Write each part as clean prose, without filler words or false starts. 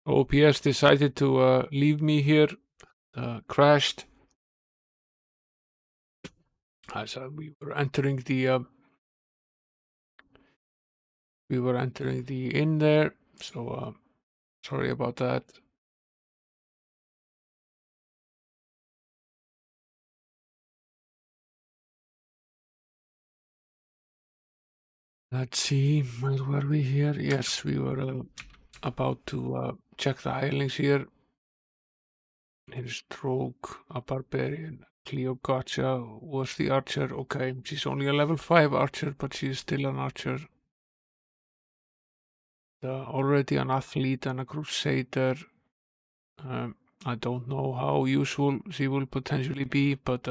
OPS decided to leave me here, crashed. As we were entering the inn there, so sorry about that. Let's see, where were we here? Yes, we were about to check the hirelings here. Here's Rogue, a barbarian. Cleo gotcha. Was the archer? Okay, she's only a level 5 archer, but she's still an archer. Already an athlete and a crusader. I don't know how useful she will potentially be, but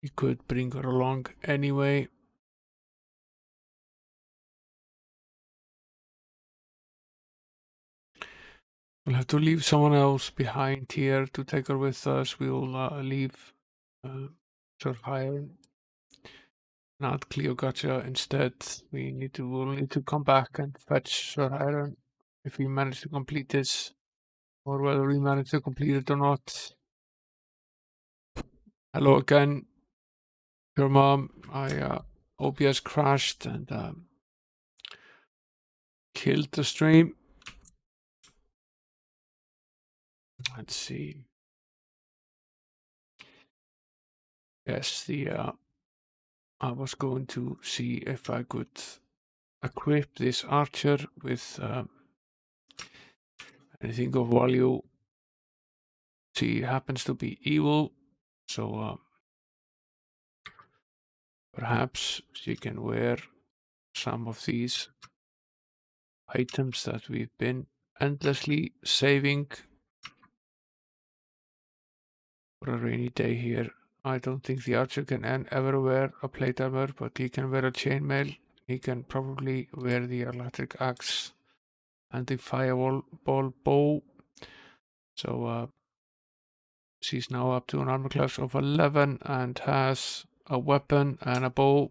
we could bring her along anyway. We'll have to leave someone else behind here to take her with us. We'll leave Sir Hiron, not Cleogatra instead. We'll need to come back and fetch Sir Hiron if we manage to complete this, or whether we manage to complete it or not. Hello again, your mom. I OBS crashed and killed the stream. Let's see. Yes, I was going to see if I could equip this archer with anything of value. She happens to be evil, so perhaps she can wear some of these items that we've been endlessly saving for a rainy day here. I don't think the archer can ever wear a plate armor, but he can wear a chainmail. He can probably wear the electric axe and the fireball bow. So she's now up to an armor class of 11 and has a weapon and a bow.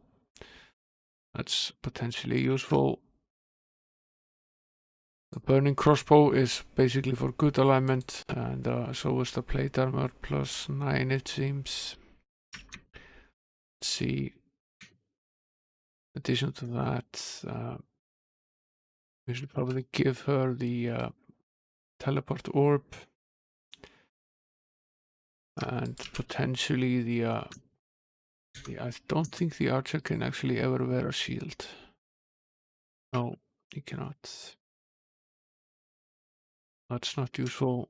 That's potentially useful. The burning crossbow is basically for good alignment, and so is the plate armor plus 9, it seems. Let's see. In addition to that, we should probably give her the teleport orb and potentially the I don't think the archer can actually ever wear a shield. No, he cannot. That's not useful.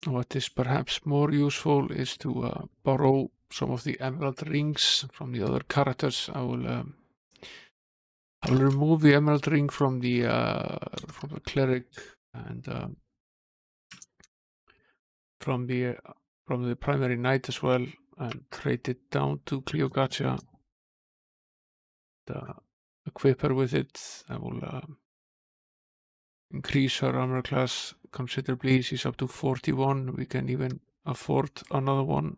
What is perhaps more useful is to borrow some of the emerald rings from the other characters. I will remove the emerald ring from the cleric and from the primary knight as well, and trade it down to Cleogatra. Equip her with it. I will increase her armor class considerably. She's up to 41. We can even afford another one.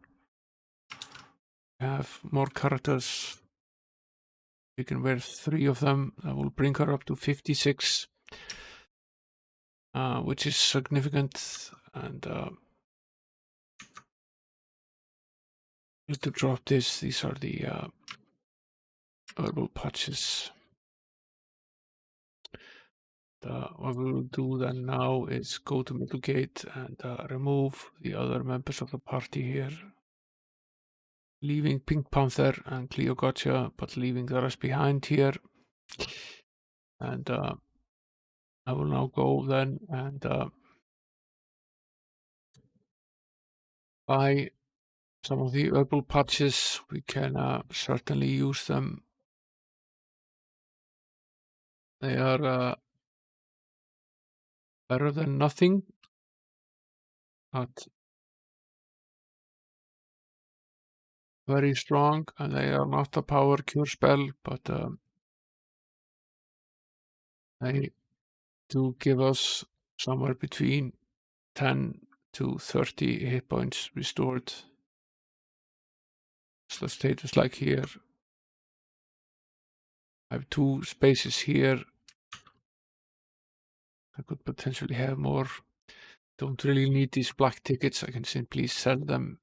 We have more characters. We can wear 3 of them. That will bring her up to 56, which is significant. And to drop this, these are the herbal patches. What we will do then now is go to Middlegate and remove the other members of the party here, leaving Pink Panther and Cleo Gotcha, but leaving the rest behind here. And I will now go then and buy some of the herbal patches. We can certainly use them. They are better than nothing, but very strong, and they are not a power cure spell, but they do give us somewhere between 10 to 30 hit points restored. What's the status like here? I have 2 spaces here. I could potentially have more. Don't really need these black tickets. I can simply sell them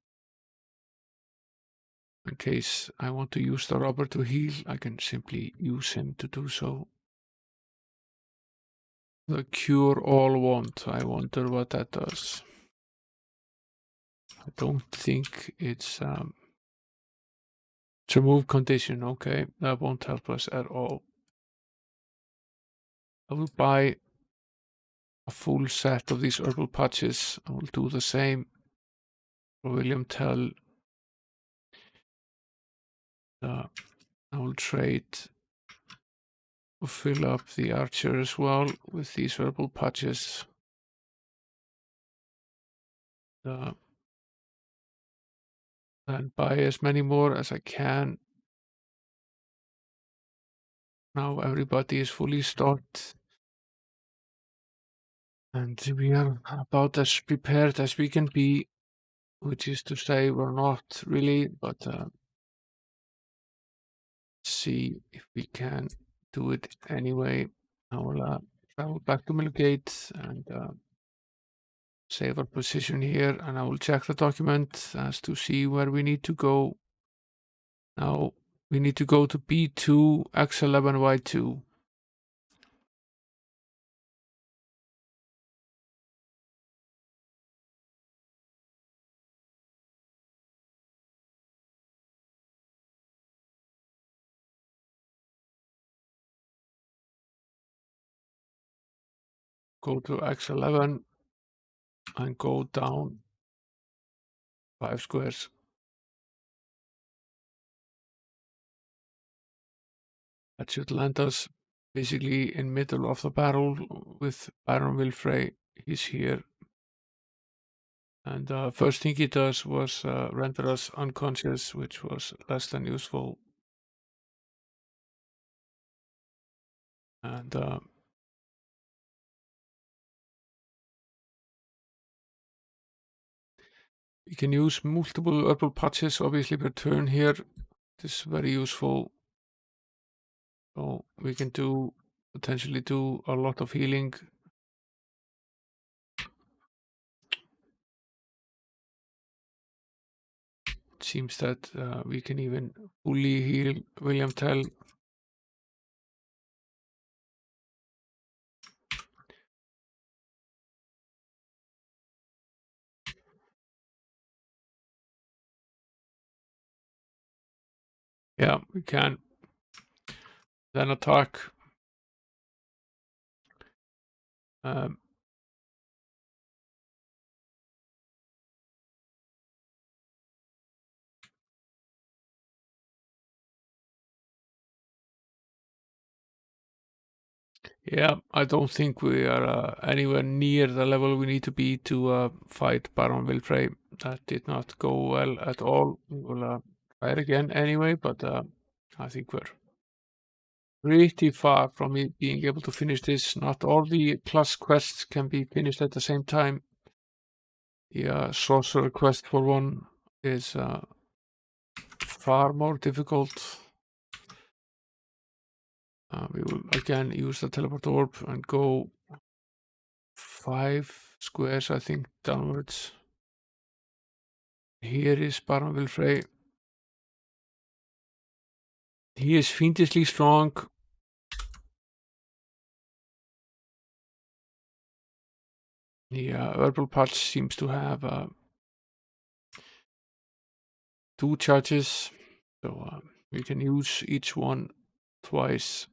in case I want to use the robber to heal. I can simply use him to do so. The cure all want. I wonder what that does. I don't think it's remove condition. Okay, that won't help us at all. I will buy a full set of these herbal patches. I will do the same for William Tell. I will trade or fill up the archer as well with these herbal patches. And buy as many more as I can. Now everybody is fully stocked. And we are about as prepared as we can be, which is to say we're not really, but see if we can do it anyway. I will travel back to Millgate and save our position here, and I will check the document as to see where we need to go. Now we need to go to B2, X11, Y2. Go to X11 and go down 5 squares. That should land us basically in middle of the battle with Baron Wilfrey. He's here. And first thing he does was render us unconscious, which was less than useful. And we can use multiple herbal patches, obviously, per turn here. This is very useful. So we can potentially do a lot of healing. It seems that we can even fully heal William Tell. Yeah, we can. Then attack. Um, Yeah, I don't think we are anywhere near the level we need to be to fight Baron Wilfrey. That did not go well at all. We will try it again anyway, but I think we're pretty far from being able to finish this. Not all the class quests can be finished at the same time. The sorcerer quest for one is far more difficult. We will again use the teleport orb and go 5 squares, I think, downwards. Here is Baron Wilfrey. He is fiendishly strong. The herbal patch seems to have 2 charges, so we can use each one twice.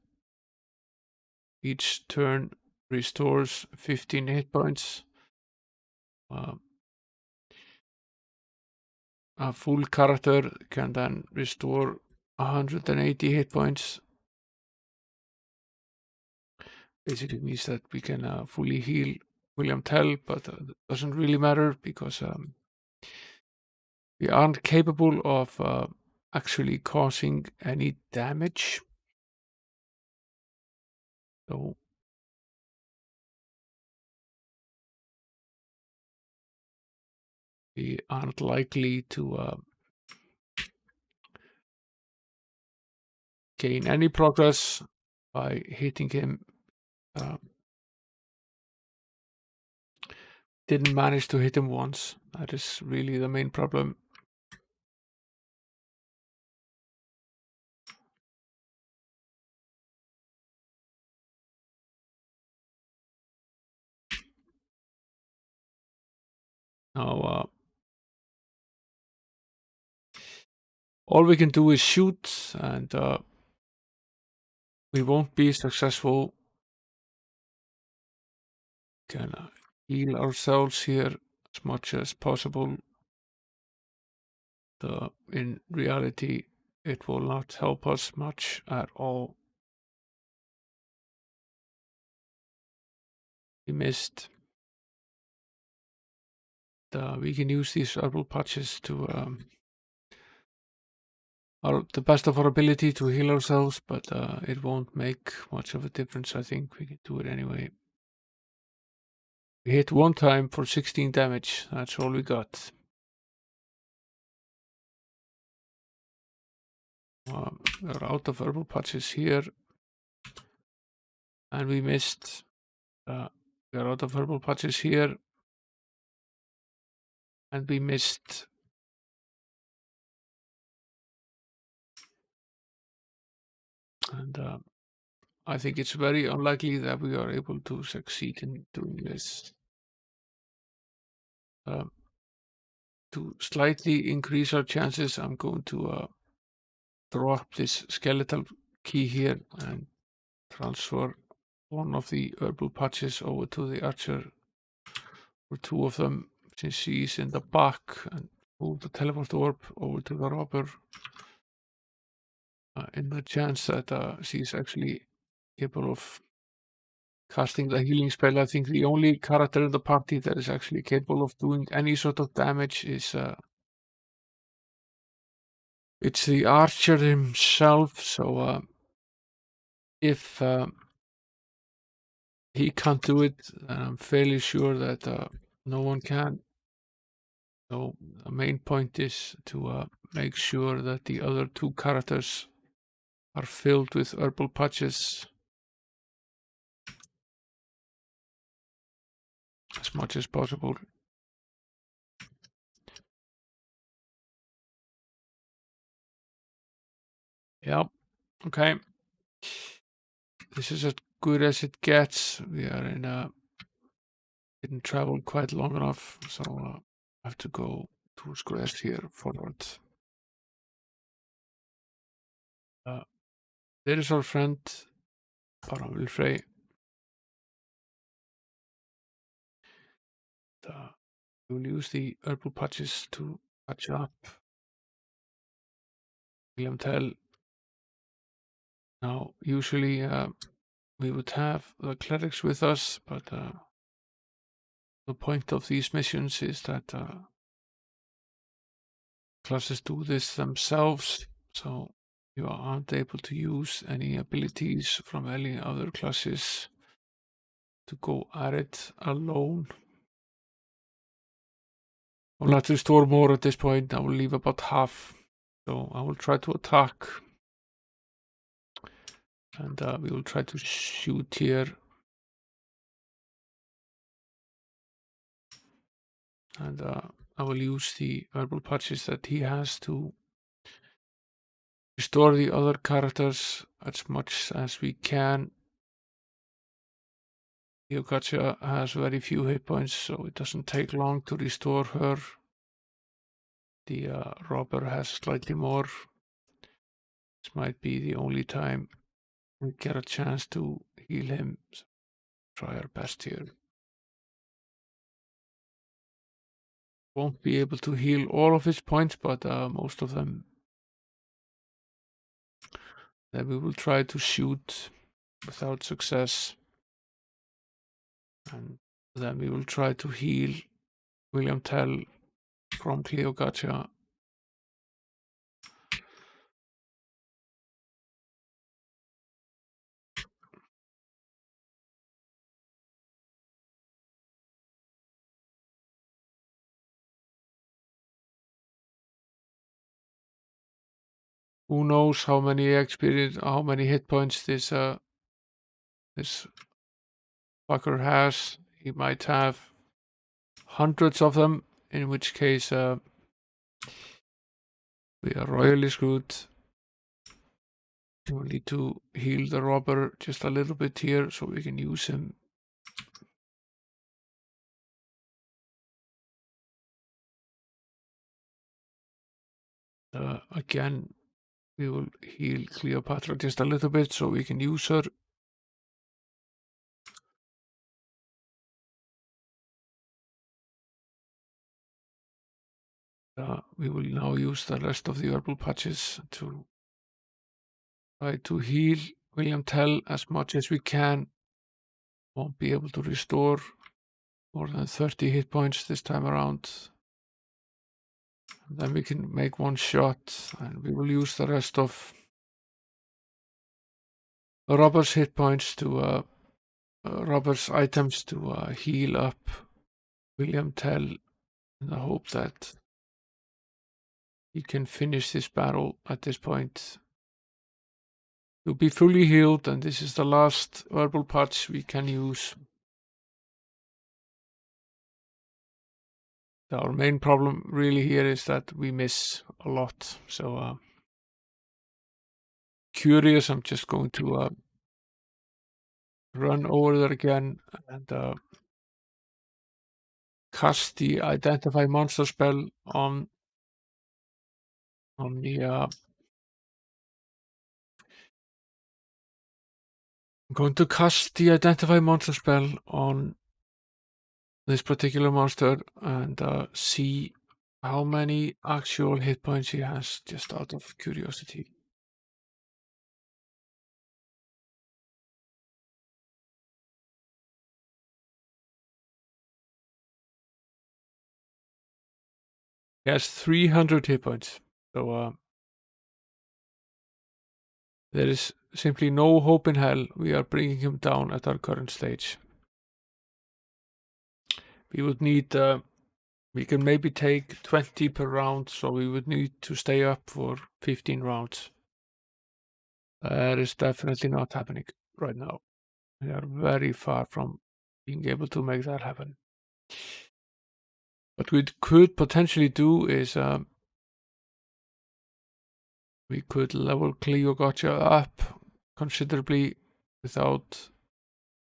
Each turn restores 15 hit points. A full character can then restore 180 hit points. Basically means that we can fully heal William Tell, but it doesn't really matter because we aren't capable of actually causing any damage. So we aren't likely to gain any progress by hitting him. Didn't manage to hit him once. That is really the main problem. Now, all we can do is shoot, and we won't be successful. Can heal ourselves here as much as possible. In reality, it will not help us much at all. We missed. We can use these herbal patches to the best of our ability to heal ourselves, but it won't make much of a difference. I think we can do it anyway. We hit one time for 16 damage. That's all we got. We're out of herbal patches here, and we missed. We're out of herbal patches here, and we missed. And I think it's very unlikely that we are able to succeed in doing this. To slightly increase our chances, I'm going to drop this skeletal key here and transfer one of the herbal patches over to the archer, or two of them, since she's in the back, and move the teleport orb over to the robber in the chance that she's actually capable of casting the healing spell. I think the only character in the party that is actually capable of doing any sort of damage is it's the archer himself. So if he can't do it, then I'm fairly sure that no one can. So the main point is to make sure that the other two characters are filled with herbal patches as much as possible. Yep. Okay. This is as good as it gets. We are in a didn't travel quite long enough, so I have to go 2 squares here forward. There is our friend Paramilfrey. We will use the herbal patches to patch up William Tell. Now, usually we would have the clerics with us, but the point of these missions is that classes do this themselves, so you aren't able to use any abilities from any other classes to go at it alone. I'll have to restore more at this point. I will leave about half, so I will try to attack, and we will try to shoot here. And I will use the herbal patches that he has to restore the other characters as much as we can. Yokacha has very few hit points, so it doesn't take long to restore her. The robber has slightly more. This might be the only time we get a chance to heal him. So try our best here. Won't be able to heal all of his points, but most of them. Then we will try to shoot without success. And then we will try to heal William Tell from Cleogacha. who knows how many hit points this fucker has. He might have hundreds of them, in which case we are royally screwed. We'll need to heal the robber just a little bit here so we can use him. Again, we will heal Cleopatra just a little bit so we can use her. We will now use the rest of the herbal patches to try to heal William Tell as much as we can. Won't be able to restore more than 30 hit points this time around. And then we can make one shot, and we will use the rest of Robert's hit points to Robert's items to heal up William Tell in the hope that he can finish this battle at this point. He'll be fully healed, and this is the last herbal patch we can use. Our main problem really here is that we miss a lot. So curious, I'm just going to run over there again and cast the identify monster spell on the I'm going to cast the identify monster spell on this particular monster and see how many actual hit points he has, just out of curiosity. He has 300 hit points, so there is simply no hope in hell we are bringing him down at our current stage. We would need, we can maybe take 20 per round, so we would need to stay up for 15 rounds. That is definitely not happening right now. We are very far from being able to make that happen. What we could potentially do is we could level Cleo Gotcha up considerably without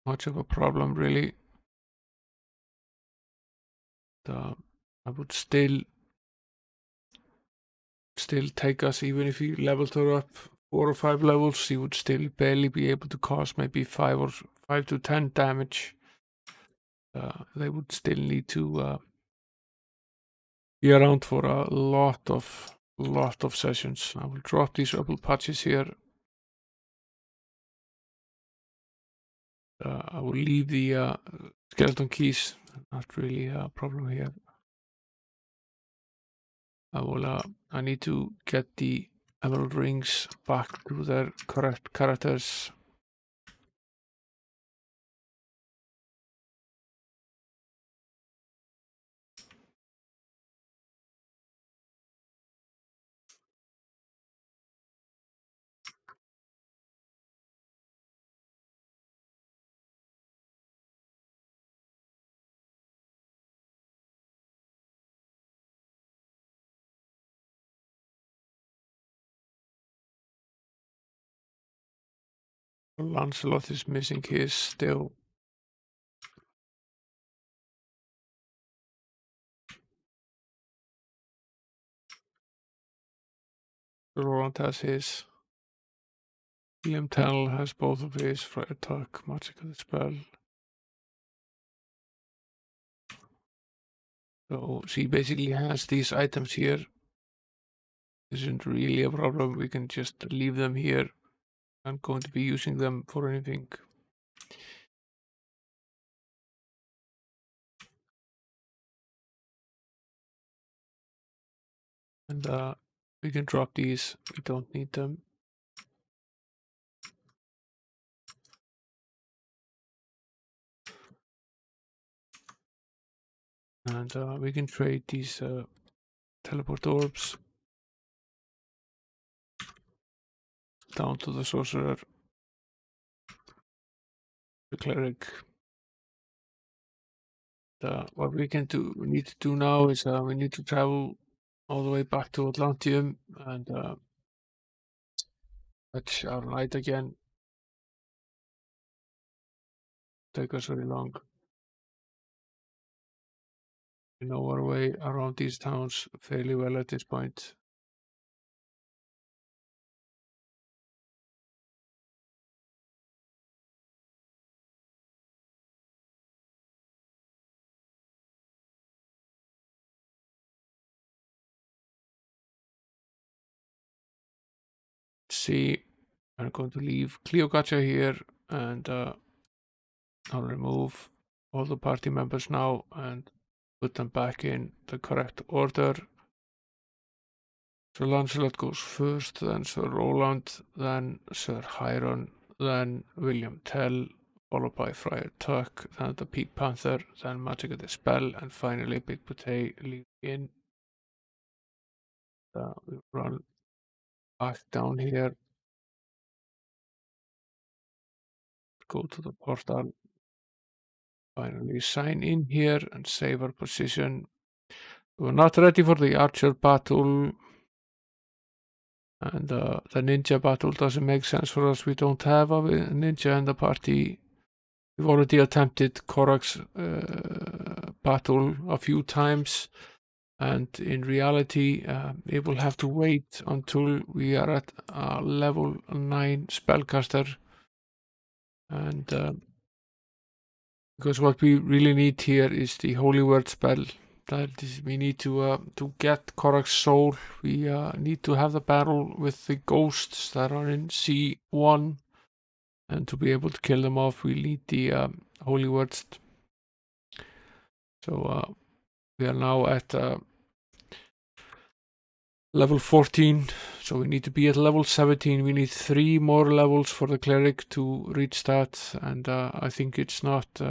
much of a problem, really. I would still take us, even if you leveled her up 4 or 5 levels, she would still barely be able to cause maybe 5 to 10 damage. They would still need to be around for a lot of sessions. I will drop these herbal patches here. I will leave the skeleton keys, not really a problem here. I need to get the emerald rings back to their correct characters. Lancelot is missing his still. Roland has his. William Tell has both of his for attack, magical spell. So she basically has these items here. Isn't really a problem. We can just leave them here. I'm going to be using them for anything. And we can drop these. We don't need them. And we can trade these teleport orbs. down to the sorcerer, the cleric. What we need to do now is we need to travel all the way back to Atlantium and fetch our knight again. Take us very long. We know our way around these towns fairly well at this point. See, I'm going to leave Cleocatra here and I'll remove all the party members now and put them back in the correct order. Sir Lancelot goes first, then Sir Roland, then Sir Hiron, then William Tell, followed by Friar Tuck, then the Pink Panther, then Magic of the Spell, and finally Big Potay leaving in. We run back down here, go to the portal, finally sign in here and save our position. We're not ready for the archer battle, and the ninja battle doesn't make sense for us. We don't have a ninja in the party. We've already attempted Corak's battle a few times, and in reality, it will have to wait until we are at a level 9 spellcaster. And because what we really need here is the Holy Word spell. We need to get Corak's soul. We need to have the battle with the ghosts that are in C1, and to be able to kill them off, we need the Holy Words. So we are now at level 14, so we need to be at level 17. We need 3 more levels for the cleric to reach that, and I think it's not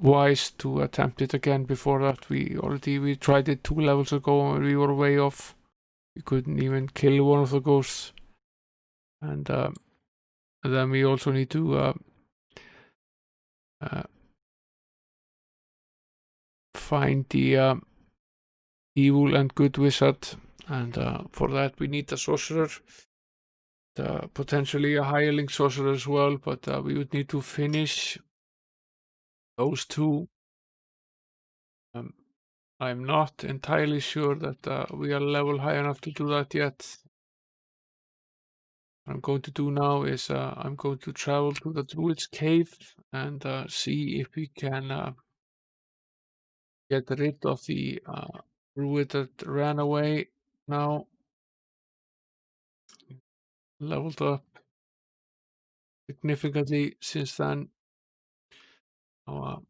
wise to attempt it again before that. We tried it 2 levels ago and we were way off. We couldn't even kill one of the ghosts, and then we also need to find the evil and good wizard, and for that we need a sorcerer, potentially a hireling sorcerer as well, but we would need to finish those 2. I'm not entirely sure that we are level high enough to do that yet. What I'm going to do now is I'm going to travel to the Druid's cave and see if we can get rid of the Druid that ran away now. Leveled up significantly since then. Now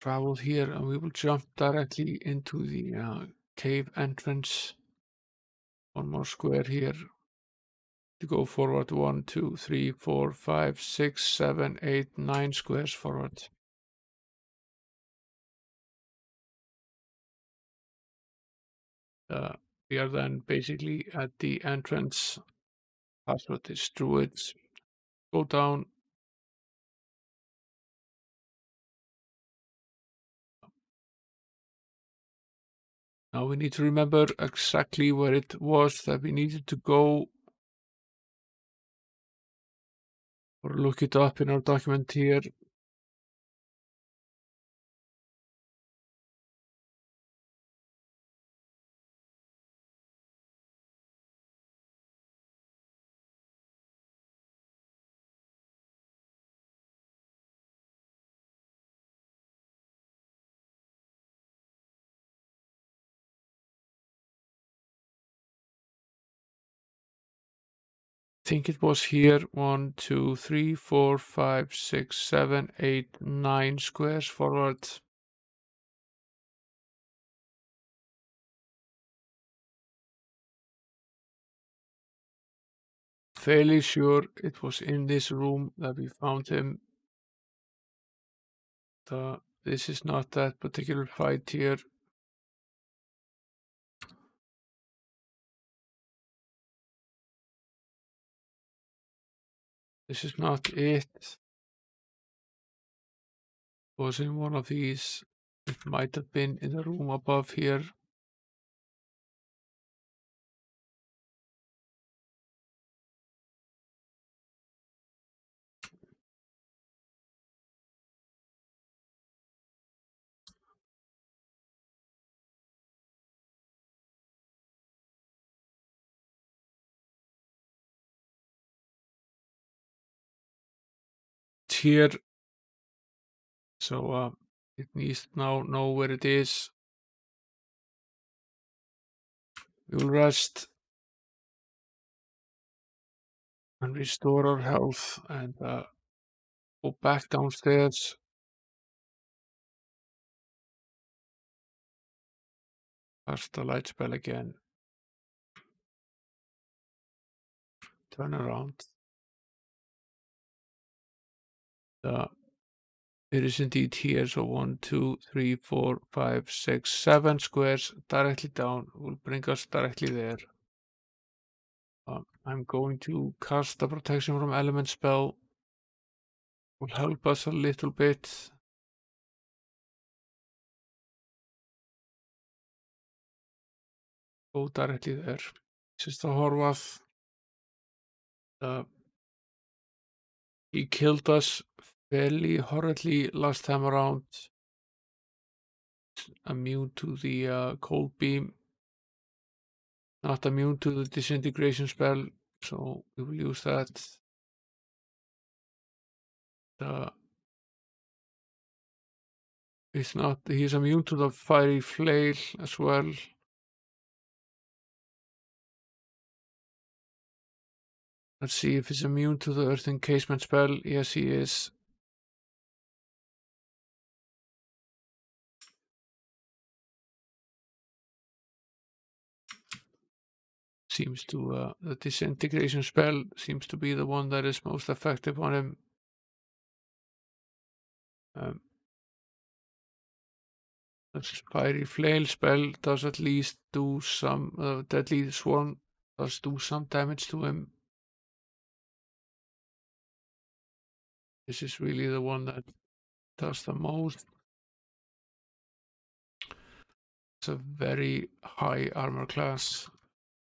travel here and we will jump directly into the cave entrance. 1 more square here to go forward. 1, 2, 3, 4, 5, 6, 7, 8, 9 squares forward. We are then basically at the entrance. Password is Druid. Go down. Now we need to remember exactly where it was that we needed to go, or look it up in our document here. I think it was here. 1, 2, 3, 4, 5, 6, 7, 8, 9 squares forward. Fairly sure it was in this room that we found him. This is not that particular fight here. This is not it. Was in one of these. It might have been in the room above here. It's here. So it needs to now know where it is. We will rest and restore our health and go back downstairs. Cast the light spell again. Turn around. It is indeed here. So 1, 2, 3, 4, 5, 6, 7 squares directly down will bring us directly there. I'm going to cast the protection from element spell. Will help us a little bit. Go directly there. This is the Horvath. He killed us fairly horridly last time around. Immune to the cold beam. Not immune to the disintegration spell, so we will use that. He's immune to the fiery flail as well. Let's see if he's immune to the earth encasement spell. Yes, he is. Seems to the disintegration spell seems to be the one that is most effective on him. The fiery flail spell does at least do some. Deadly swarm does do some damage to him. This is really the one that does the most. It's a very high armor class.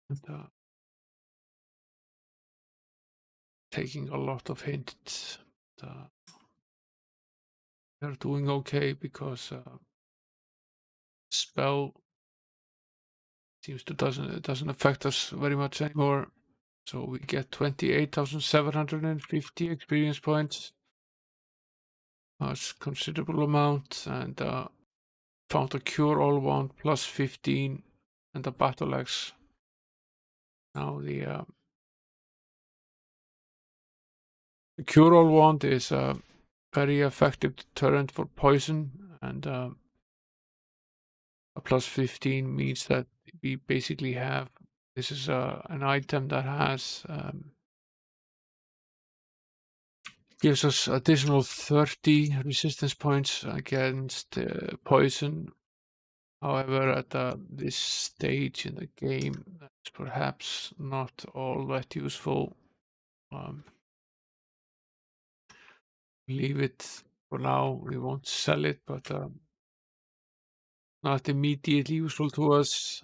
And, taking a lot of hints. They're doing okay because spell seems to doesn't affect us very much anymore. So we get 28,750 experience points. That's considerable amount, and found a cure all wand plus 15 and a battle axe. Now the cure all wand is a very effective deterrent for poison, and a plus 15 means that we basically have this is an item that has gives us additional 30 resistance points against poison. However, at this stage in the game, that's perhaps not all that useful. Leave it for now. We won't sell it, but not immediately useful to us.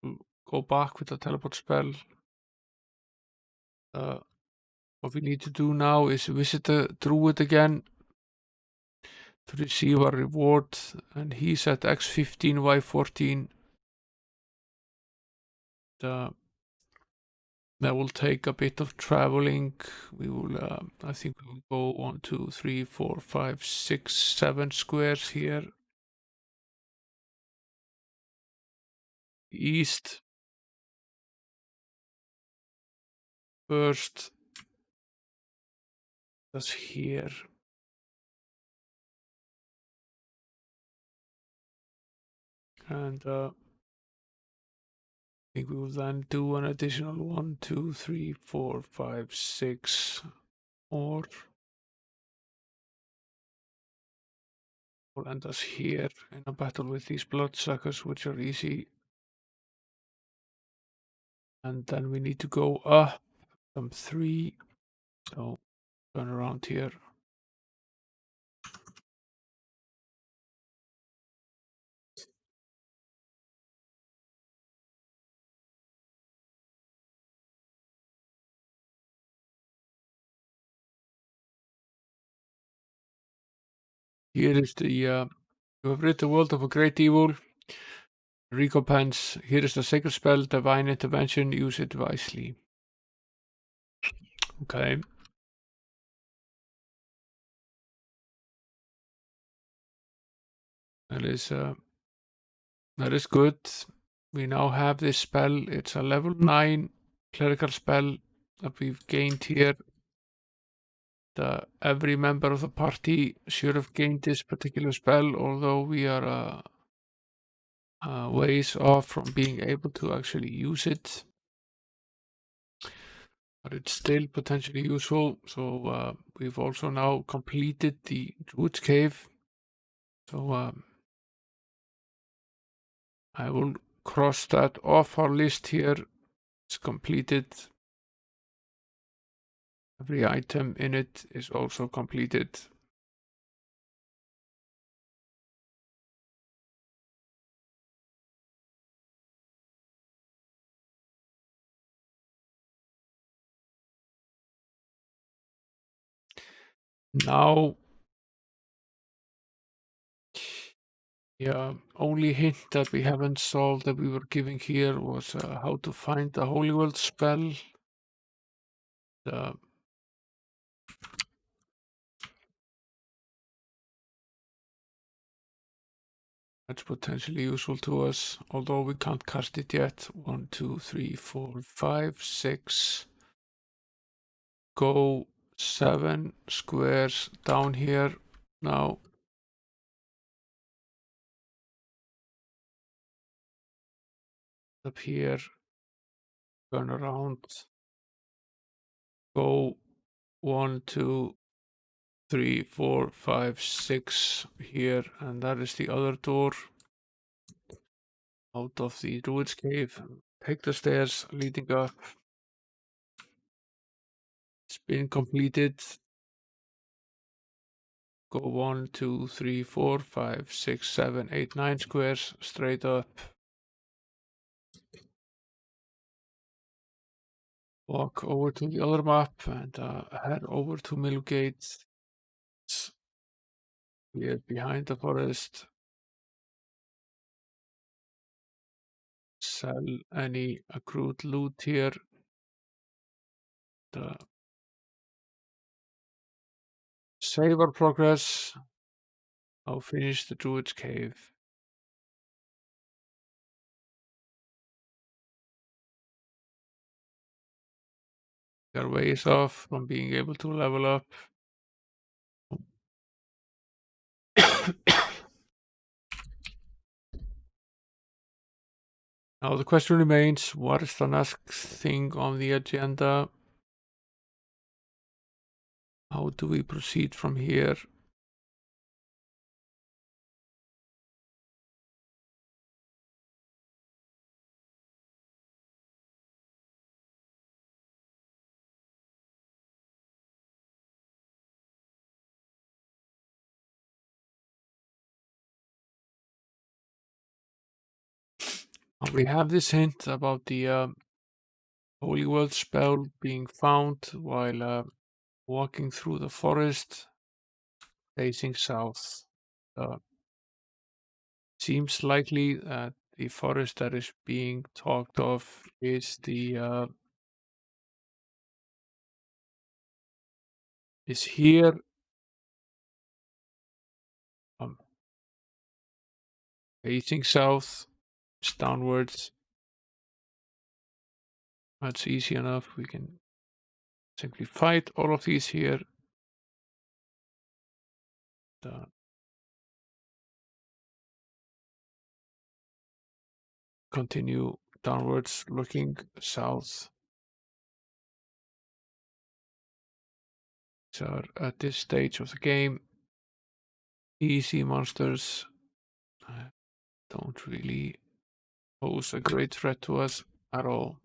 We'll go back with the teleport spell. What we need to do now is visit the Druid again to receive a reward, and he's at X15, Y14. That will take a bit of traveling. We will, I think we will go 1, 2, 3, 4, 5, 6, 7 squares here. East. First. That's here. And I think we will then do an additional 1, 2, 3, 4, 5, 6 more. Will end us here in a battle with these bloodsuckers, which are easy. And then we need to go up some 3 So turn around here. Here is the you have rid the world of a great evil. Recompense. Here is the sacred spell, divine intervention. Use it wisely. Okay. That is good. We now have this spell. It's a level 9 clerical spell that we've gained here. Every member of the party should have gained this particular spell, although we are ways off from being able to actually use it. But it's still potentially useful. So we've also now completed the Druid Cave. So I will cross that off our list here. It's completed. Every item in it is also completed. Now, yeah, only hint that we haven't solved that we were giving here was how to find the Holy World spell. That's potentially useful to us, although we can't cast it yet. 1, 2, 3, 4, 5, 6. Go 7 squares down here now. Up here, turn around. Go 1, 2, 3, 4, 5, 6 here, and that is the other door out of the Druid's cave. Take the stairs leading up. It's been completed. Go 1, 2, 3, 4, 5, 6, 7, 8, 9 squares straight up. Walk over to the other map and head over to Millgate. Here behind the forest. Sell any accrued loot here. Save our progress. I'll finish the Druid's cave. We are ways off from being able to level up. Now the question remains, what is the next thing on the agenda? How do we proceed from here? We have this hint about the Holy World spell being found while walking through the forest facing south. Seems likely that the forest that is being talked of is is here. Facing south, it's downwards. That's easy enough. We can simply fight all of these here. Continue downwards, looking south. So at this stage of the game, easy monsters don't really pose a great threat to us at all.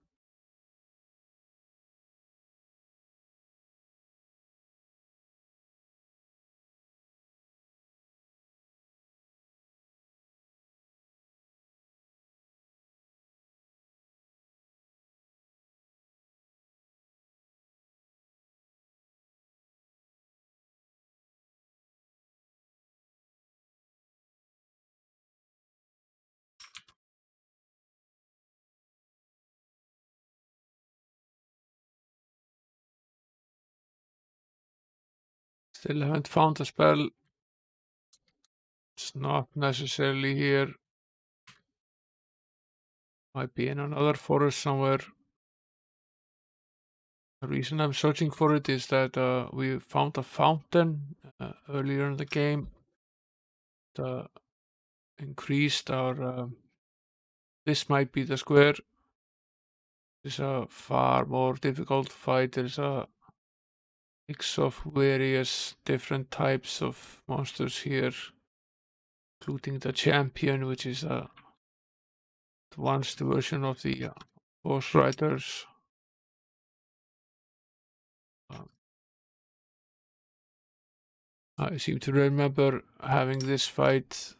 Still haven't found a spell. It's not necessarily here. Might be in another forest somewhere. The reason I'm searching for it is that we found a fountain earlier in the game that increased our. This might be the square. It's a far more difficult fight. There's a mix of various different types of monsters here, including the champion, which is a advanced version of the boss riders. I seem to remember having this fight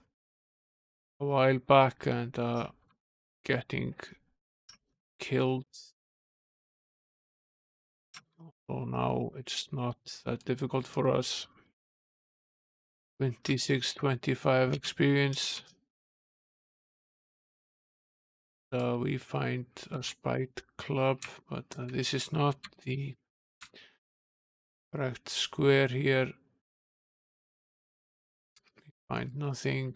a while back and getting killed. So now it's not that difficult for us. 26, 25 experience. We find a spiked club, but this is not the correct square here. We find nothing.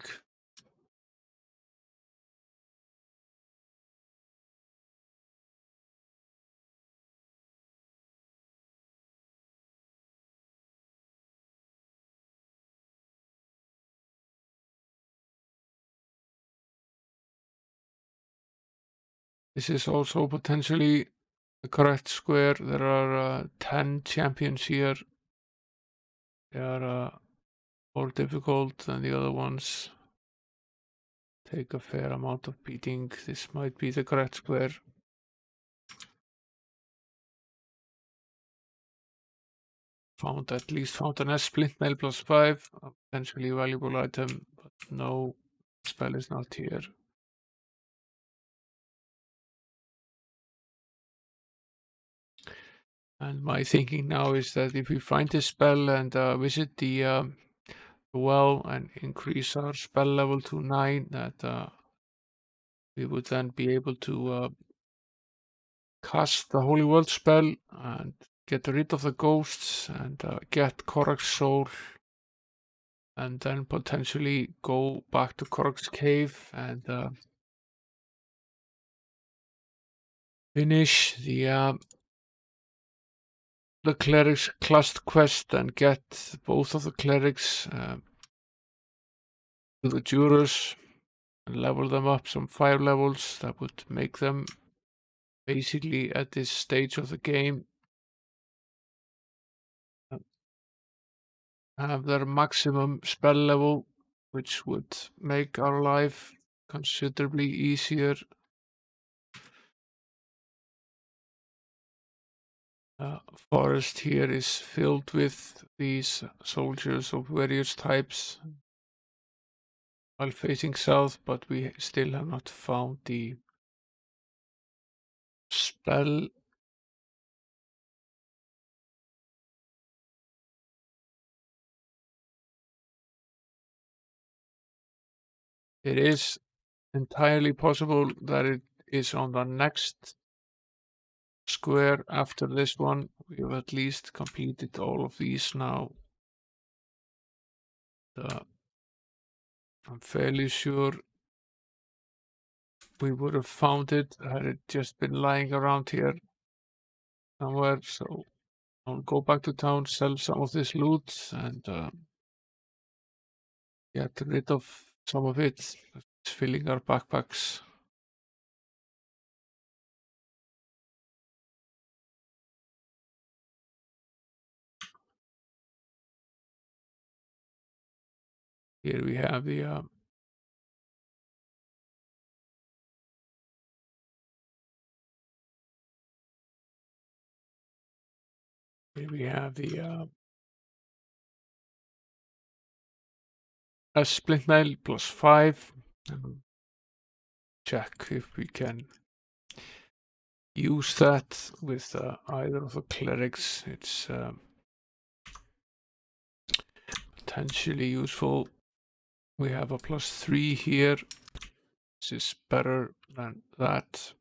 This is also potentially the correct square. There are 10 champions here. They are more difficult than the other ones. Take a fair amount of beating. This might be the correct square. At least found an S splint mail +5, a potentially valuable item, but no spell is not here. And my thinking now is that if we find this spell and visit the well and increase our spell level to 9, that we would then be able to cast the Holy World spell and get rid of the ghosts and get Corak's soul, and then potentially go back to Corak's cave and finish the cleric's class quest and get both of the clerics to the jurors and level them up some 5 levels. That would make them basically at this stage of the game have their maximum spell level, which would make our life considerably easier. Forest here is filled with these soldiers of various types while facing south, but we still have not found the spell. It is entirely possible that it is on the next square after this one. We've at least completed all of these now. I'm fairly sure we would have found it had it just been lying around here somewhere. So I'll go back to town, sell some of this loot, and get rid of some of it. It's filling our backpacks. Here we have the a splint mail +5, and check if we can use that with either of the clerics. It's potentially useful. We have a +3 here. This is better than that.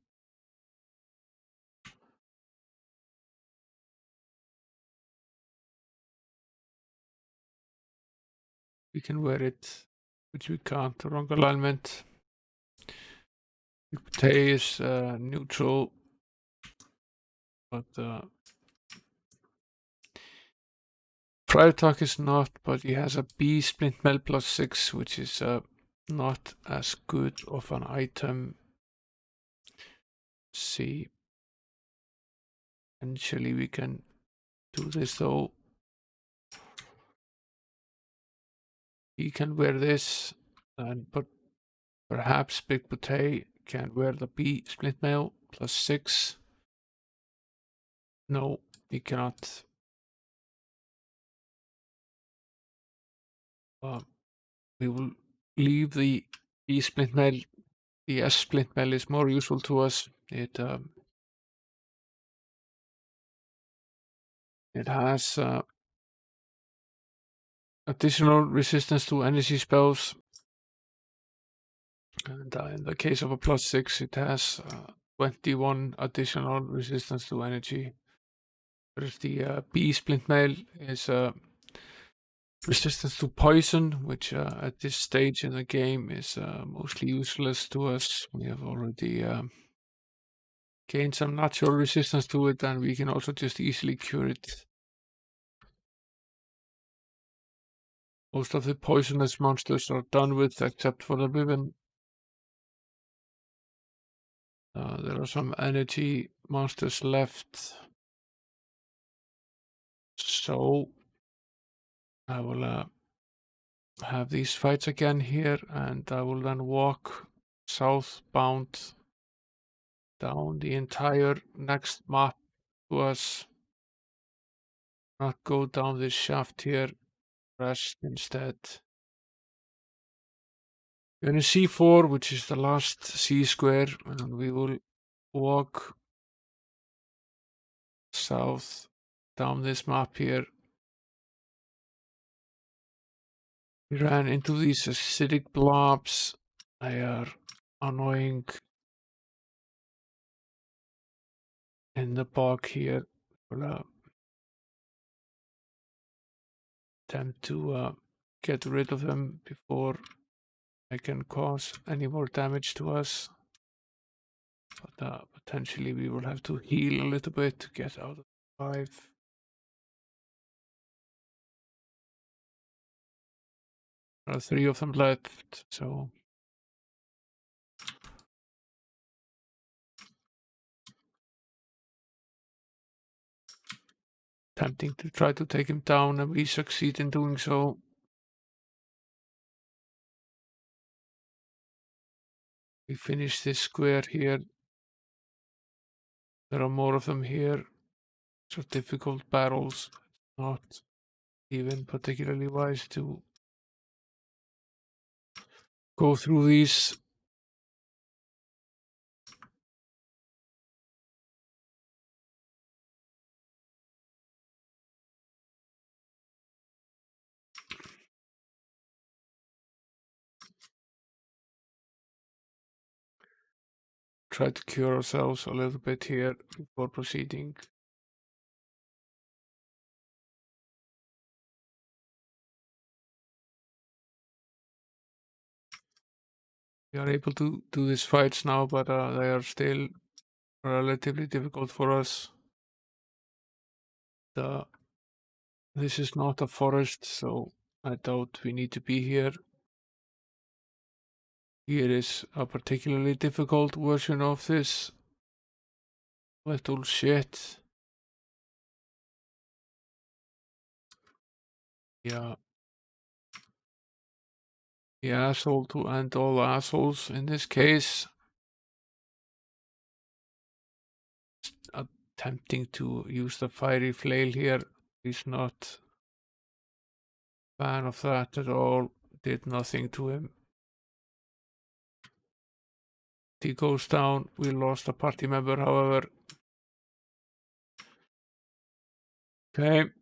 We can wear it, which we can't. Wrong alignment. Tay is neutral, but Private Talk is not, but he has a B Splint Mel +6, which is not as good of an item. See, eventually we can do this though. He can wear this, but perhaps Big Boutte can wear the B Splint Mail +6. No, he cannot. We will leave the B Splint Mail. The S Splint Mail is more useful to us. It has additional resistance to energy spells. And in the case of a +6, it has 21 additional resistance to energy. Whereas the B Splint Mail is resistance to poison, which at this stage in the game is mostly useless to us. We have already gained some natural resistance to it, and we can also just easily cure it. Most of the poisonous monsters are done with, except for the Wyvern. There are some energy monsters left. So I will have these fights again here, and I will then walk southbound down the entire next map to us. Not go down this shaft here, rest instead. We're in C4, which is the last C square, and we will walk south down this map here. We ran into these acidic blobs. They are annoying in the bog here. We'll attempt to get rid of them before they can cause any more damage to us. But potentially we will have to heal a little bit to get out of 5. There are 3 of them left, so tempting to try to take him down, and we succeed in doing so. We finish this square here. There are more of them here. So difficult battles. Not even particularly wise to go through these. Try to cure ourselves a little bit here before proceeding. We are able to do these fights now, but they are still relatively difficult for us. This is not a forest, so I doubt we need to be here. Here is a particularly difficult version of this little shit. Yeah. The asshole to end all assholes in this case. Attempting to use the fiery flail here. He's not a fan of that at all. Did nothing to him. He goes down. We lost a party member, however. Okay.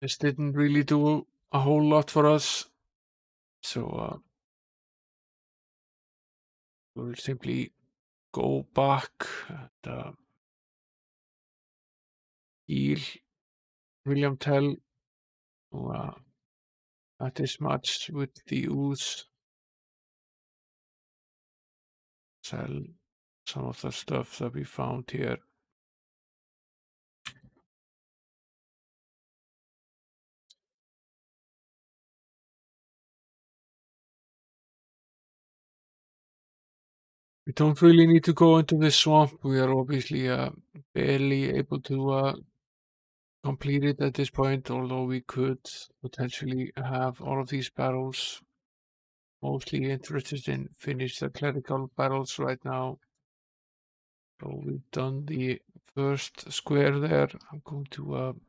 This didn't really do a whole lot for us. So we'll simply go back and heal William Tell. At this much with the ooze. Sell some of the stuff that we found here. We don't really need to go into the swamp. We are obviously barely able to complete it at this point, although we could potentially have all of these battles. Mostly interested in finish the clerical battles right now. So we've done the first square there. I'm going to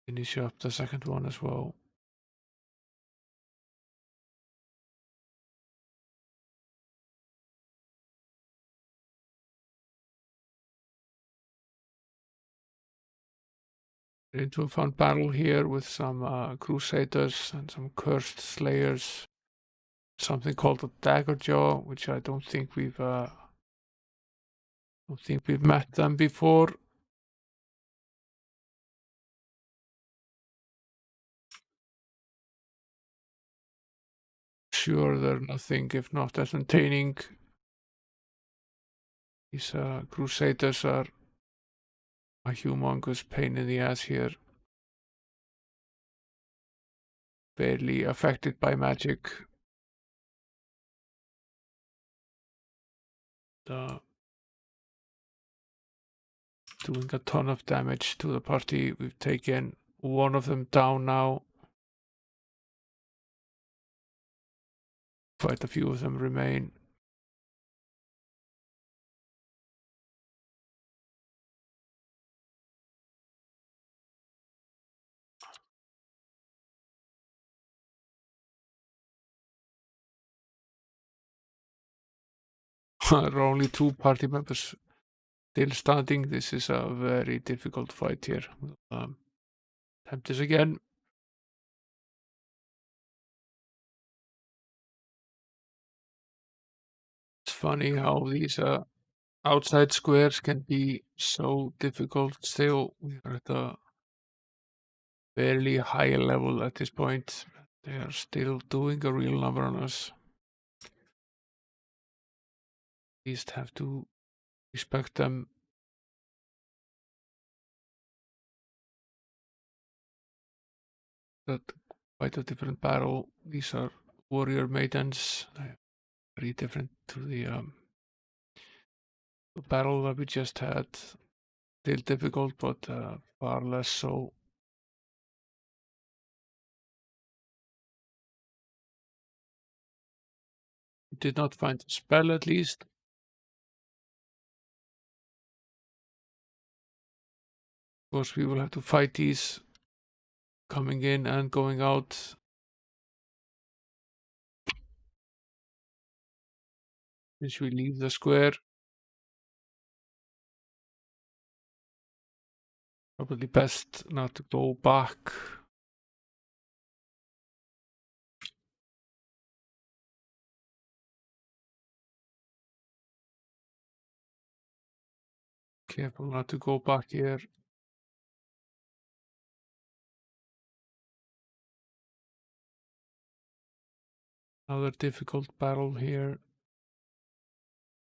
finish up the second one as well. Into a fun battle here with some crusaders and some cursed slayers. Something called a dagger jaw, which I don't think we've met them before. Sure, they're nothing if not as entertaining. These crusaders are a humongous pain in the ass here. Barely affected by magic. Doing a ton of damage to the party. We've taken one of them down now. Quite a few of them remain. There are only 2 party members still standing. This is a very difficult fight here. Attempt this again. It's funny how these outside squares can be so difficult. Still, we are at a fairly high level at this point. They are still doing a real number on us. At least have to respect them. That quite a different battle. These are warrior maidens. Very different to the battle that we just had. Still difficult, but far less so. We did not find a spell, at least. Of course, we will have to fight these coming in and going out. Since we leave the square. Probably best not to go back. Careful not to go back here. Another difficult battle here.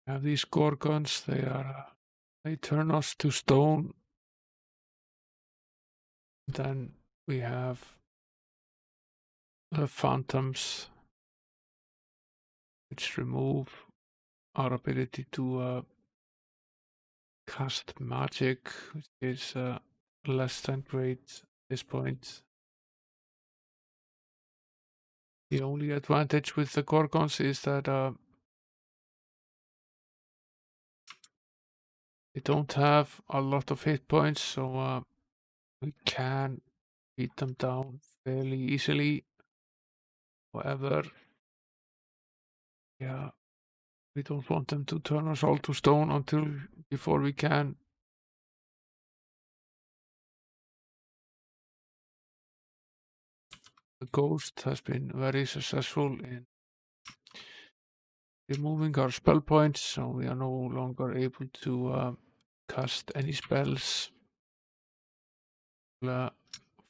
We have these gorgons. They turn us to stone. Then we have the phantoms, which remove our ability to cast magic, which is less than great at this point. The only advantage with the gorgons is that they don't have a lot of hit points, so we can beat them down fairly easily. However, yeah, we don't want them to turn us all to stone before we can. The ghost has been very successful in removing our spell points, so we are no longer able to cast any spells.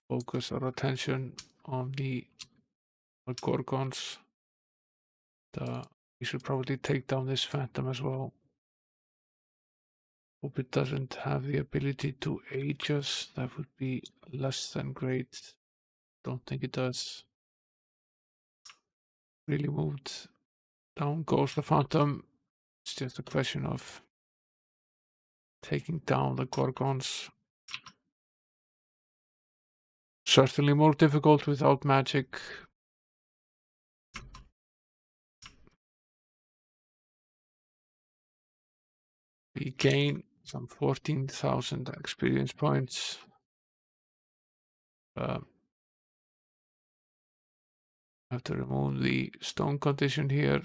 focus our attention on the Gorgons. We should probably take down this Phantom as well. Hope it doesn't have the ability to age us. That would be less than great. Don't think it does. Really moved. Down goes the Phantom. It's just a question of taking down the Gorgons. Certainly more difficult without magic. We gain some 14,000 experience points. Have to remove the stone condition here.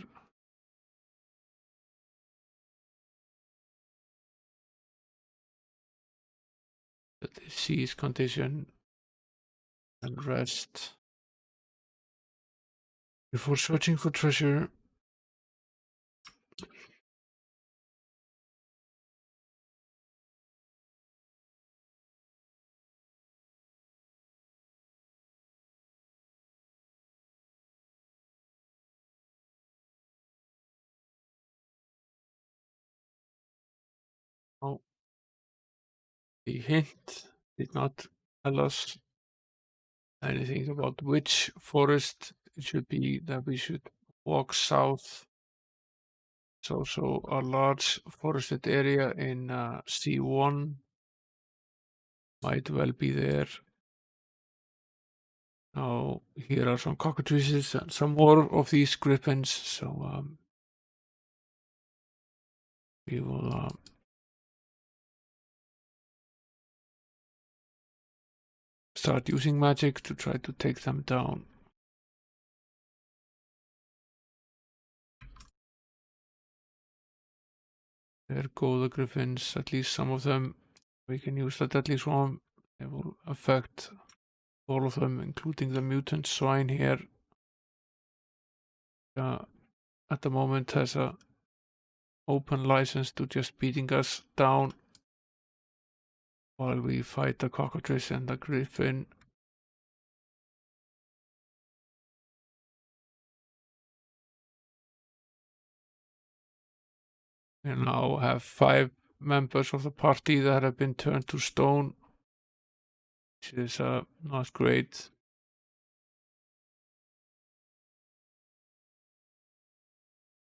The disease condition and rest before searching for treasure. Oh, the hint did not tell us anything about which forest it should be that we should walk south. It's also a large forested area in C1. Might well be there. Now, here are some cockatrices and some more of these griffins. So we will start using magic to try to take them down. There go the griffins, at least some of them. We can use that at least one. It will affect all of them, including the mutant swine here. At the moment has a open license to just beating us down while we fight the cockatrice and the griffin. We now have 5 members of the party that have been turned to stone, which is not great.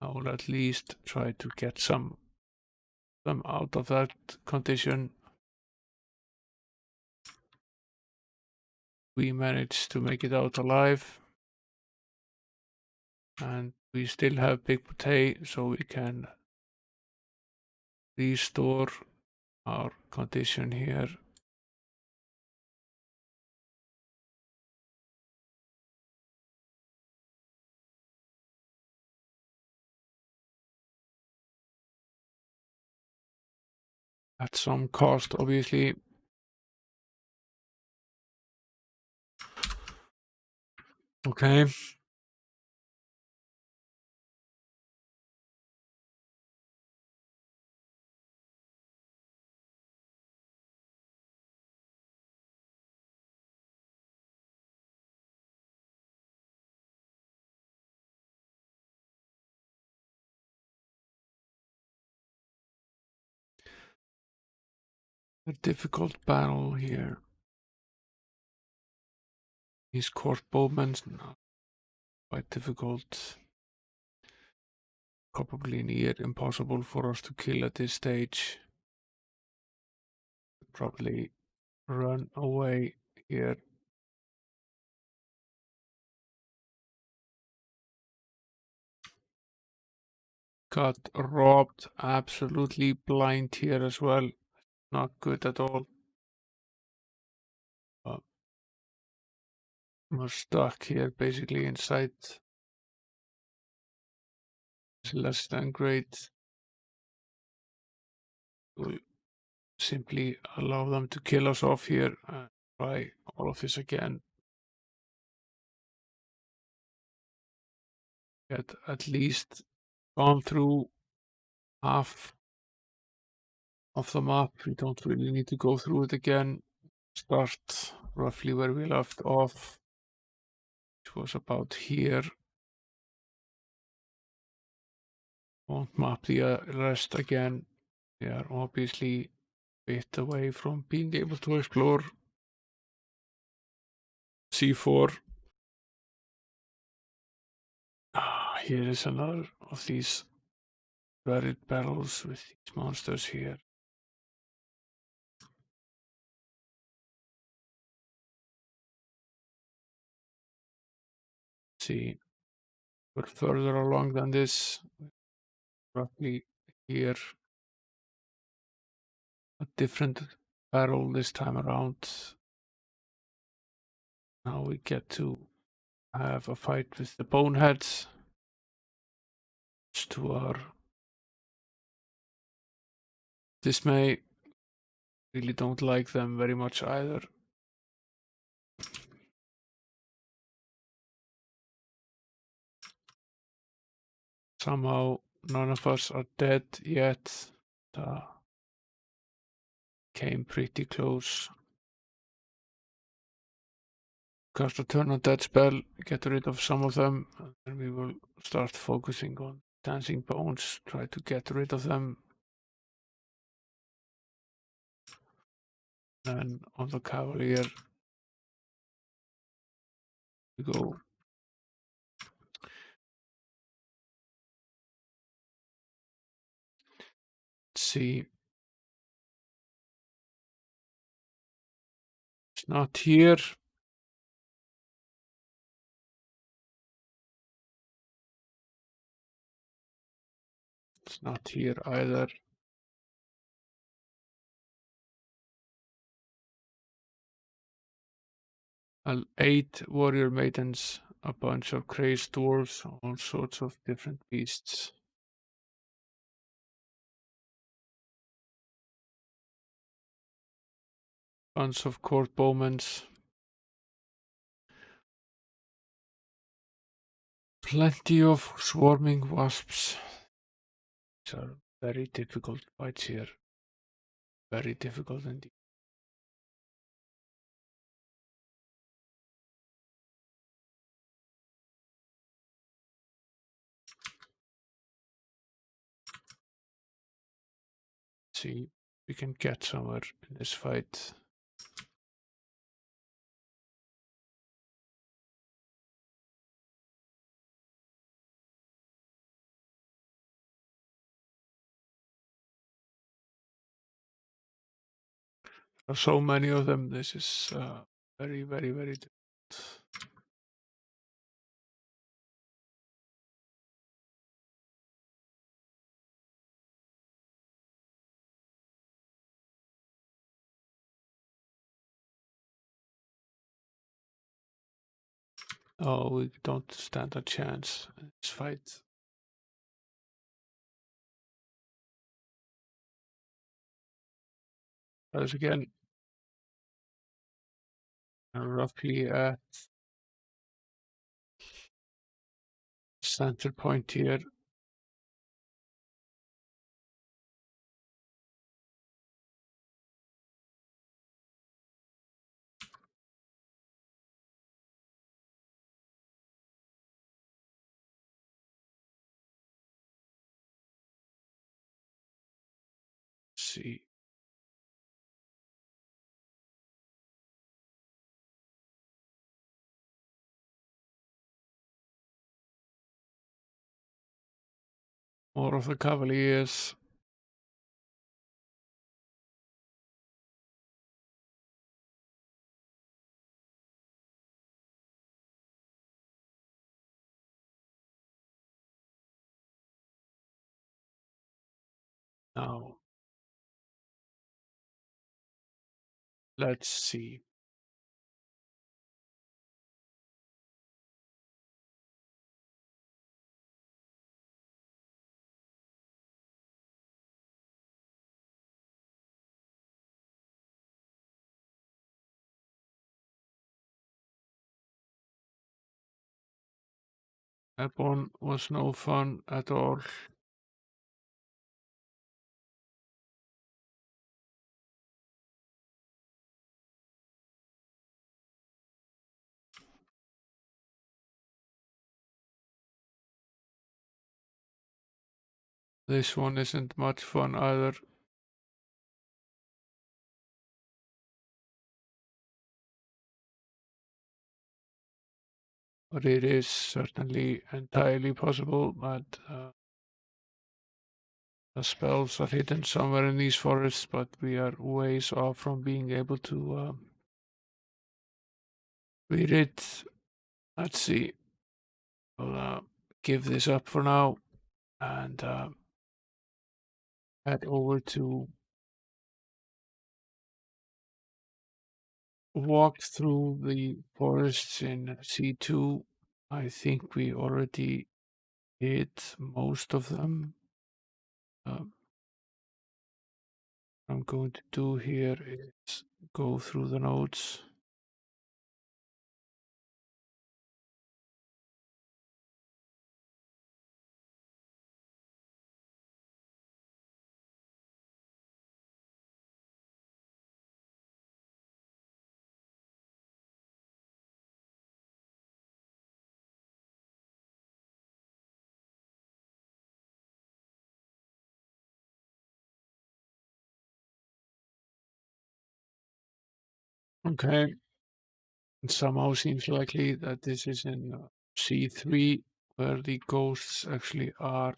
I will at least try to get them out of that condition. We managed to make it out alive. And we still have big potato, so we can restore our condition here. At some cost, obviously. Okay. A difficult battle here. These court bowmen, quite difficult. Probably near impossible for us to kill at this stage. Probably run away here. Got robbed, absolutely blind here as well. Not good at all. We're stuck here basically inside. It's less than great. We'll simply allow them to kill us off here and try all of this again. Get at least gone through half of the map. We don't really need to go through it again. start roughly where we left off, which was about here. Won't map the rest again. We are obviously a bit away from being able to explore C4. Here is another of these buried barrels with these monsters here. See, we're further along than this, roughly here. A different barrel this time around. Now we get to have a fight with the boneheads. To our dismay, really don't like them very much either. Somehow none of us are dead yet. Came pretty close. Cast a turn on that spell, get rid of some of them, and then we will start focusing on dancing bones, try to get rid of them. And on the cavalier we go. Let's see. It's not here. It's not here either. Well, 8 warrior maidens, a bunch of crazed dwarves, all sorts of different beasts. Bunch of court bowmans. Plenty of swarming wasps. These are very difficult fights here. Very difficult indeed. See, we can get somewhere in this fight. There are so many of them. This is very, very, very difficult. Oh, we don't stand a chance in this fight. As again, roughly at center point here. See. More of the cavaliers. Now, let's see. That one was no fun at all. This one isn't much fun either. But it is certainly entirely possible that the spells are hidden somewhere in these forests, but we are ways off from being able to read it. Let's see. I'll give this up for now and head over to walk through the forests in C2. I think we already did most of them. What I'm going to do here is go through the notes. Okay, it somehow seems likely that this is in C3 where the ghosts actually are.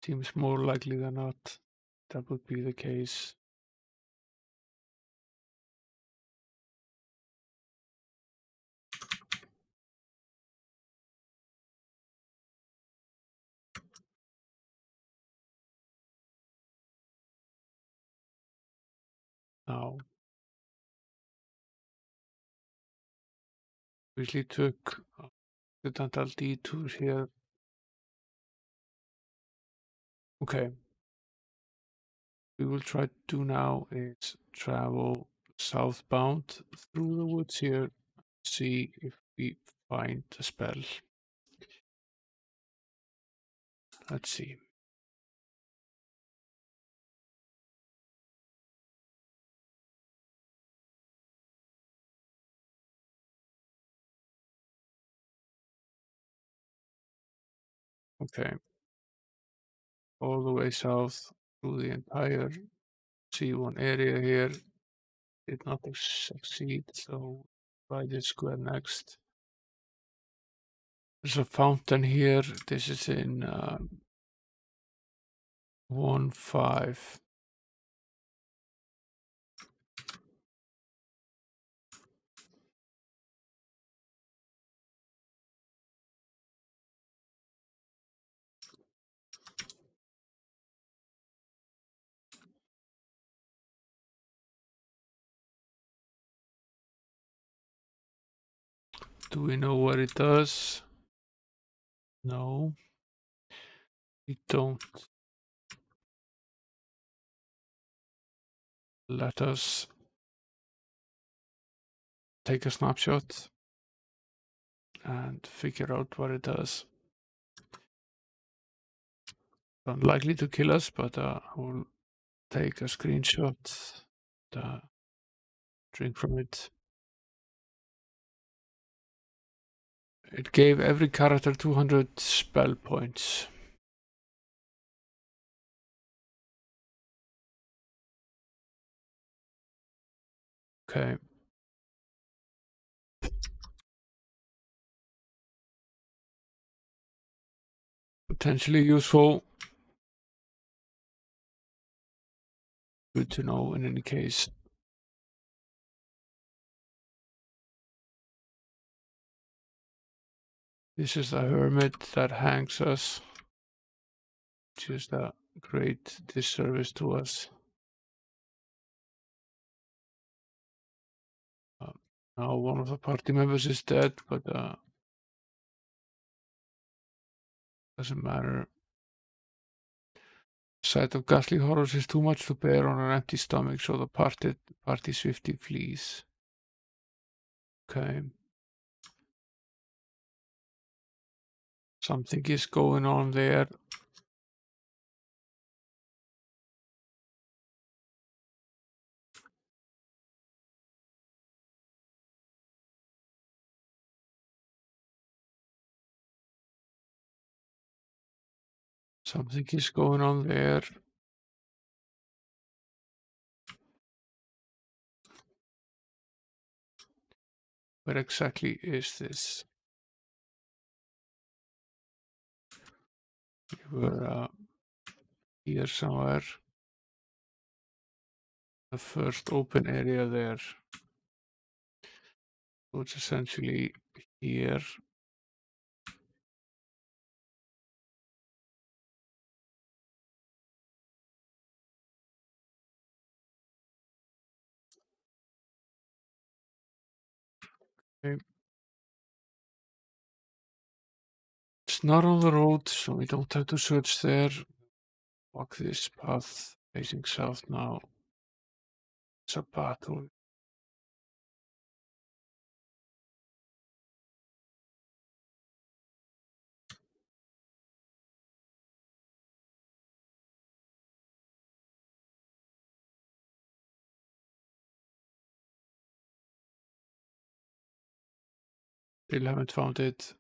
Seems more likely than not that would be the case. Now, usually took accidental detour here. Okay, we will try to do now is travel southbound through the woods here, see if we find the spell. Let's see. Okay, all the way south through the entire C1 area here. Did not succeed, so try this square next. There's a fountain here. This is in 1-5. Do we know what it does? No, we don't. Let us take a snapshot and figure out what it does. Unlikely to kill us, but we'll take a screenshot, drink from it. It gave every character 200 spell points. Okay. Potentially useful. Good to know in any case. This is the hermit that hangs us, which is a great disservice to us. Now one of the party members is dead, but doesn't matter. Sight of ghastly horrors is too much to bear on an empty stomach, so the party swiftly flees. Okay. Something is going on there. Something is going on there. Where exactly is this? We were here somewhere. The first open area there. So it's essentially here. Okay. It's not on the road, so we don't have to search there. Walk this path facing south now. It's a path. 11 found it.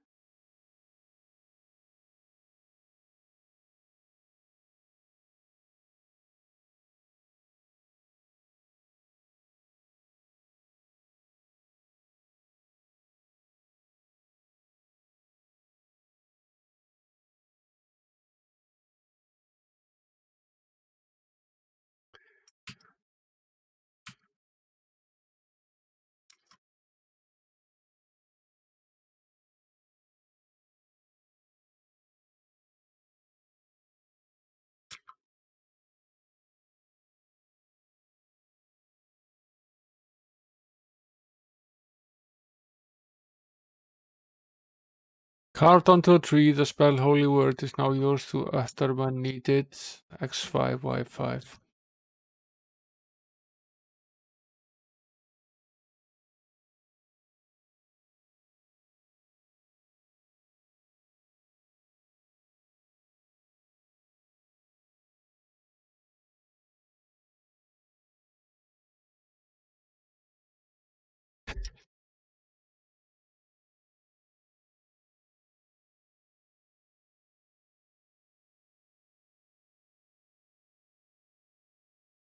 Carved onto a tree, the spell Holy Word is now yours to utter when needed. X5, Y5.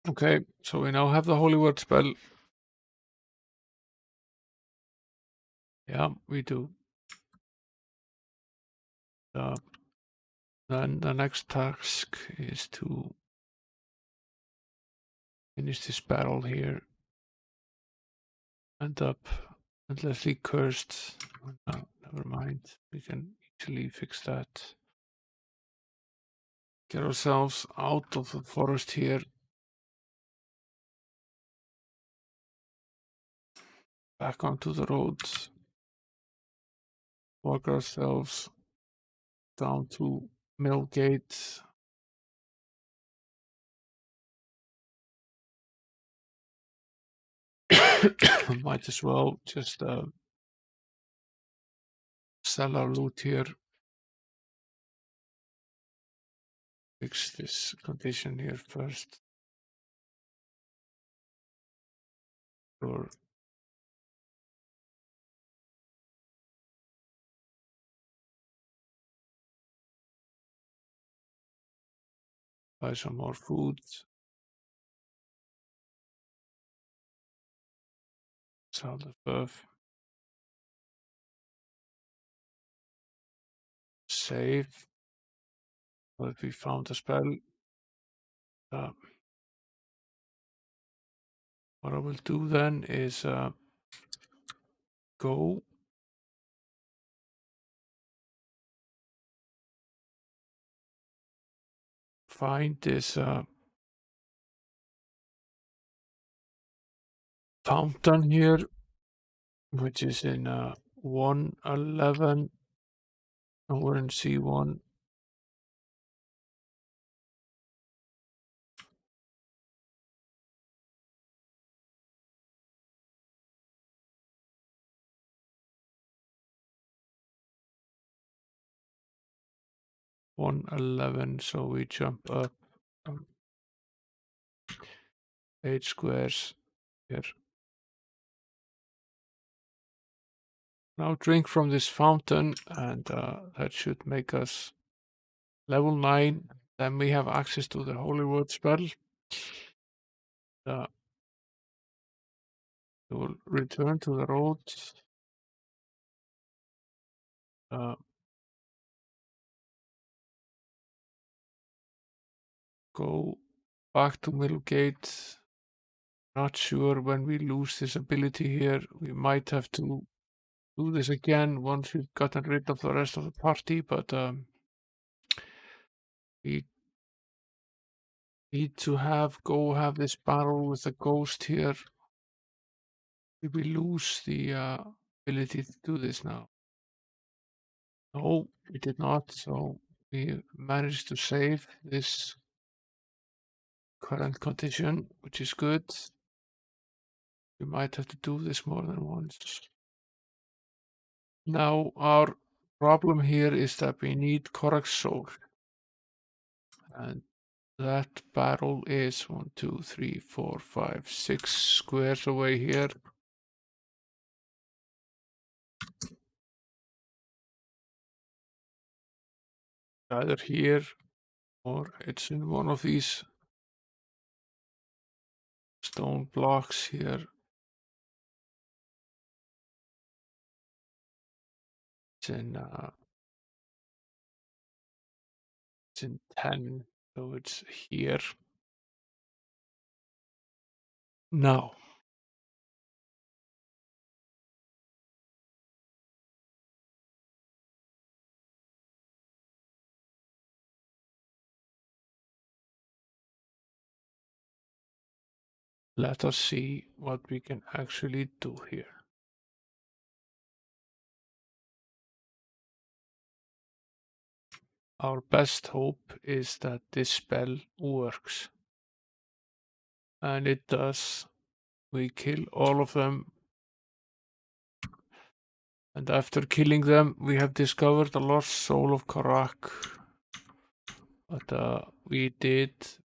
Okay, so we now have the Holy Word spell. Yeah, we do. Then the next task is to finish this battle here. End up endlessly cursed. No, never mind. We can easily fix that. Get ourselves out of the forest here. Back onto the roads. Walk ourselves down to Millgate. Might as well just sell our loot here. Fix this condition here first. Or buy some more food. Sell the buff. Save. But we found a spell. What I will do then is go find this fountain here, which is in 111. And we're in C1. So we jump up 8 squares here. Now drink from this fountain, and that should make us Level 9, then we have access to the Holy Word spell. We will return to the road. Go back to Middlegate. Not sure when we lose this ability here. We might have to do this again once we've gotten rid of the rest of the party, but we need to have this battle with the ghost here. Did we lose the ability to do this now? No, we did not. So we managed to save this current condition, which is good. We might have to do this more than once. Now our problem here is that we need Corak's soul. And that battle is 1, 2, 3, 4, 5, 6 squares away here. Either here or it's in one of these stone blocks here. It's in 10, so it's here. Now, let us see what we can actually do here. Our best hope is that this spell works. And it does. We kill all of them. And after killing them, we have discovered the lost soul of Corak. But we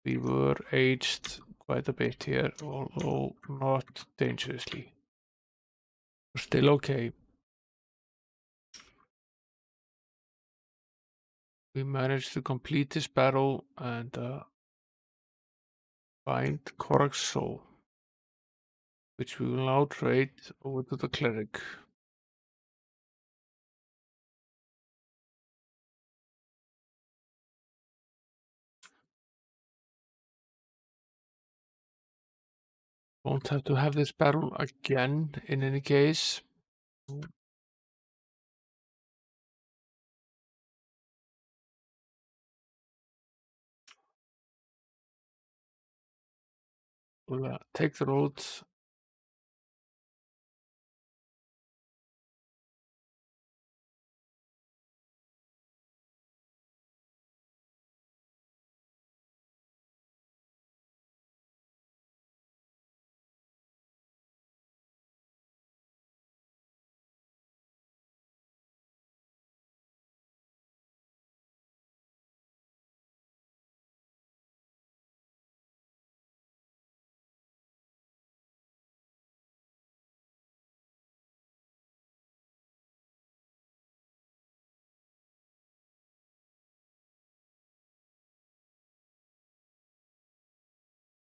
were aged quite a bit here, although not dangerously. We're still okay. We managed to complete this battle and find Corak's soul, which we will now trade over to the Cleric. Won't have to have this battle again in any case. We'll take the roads.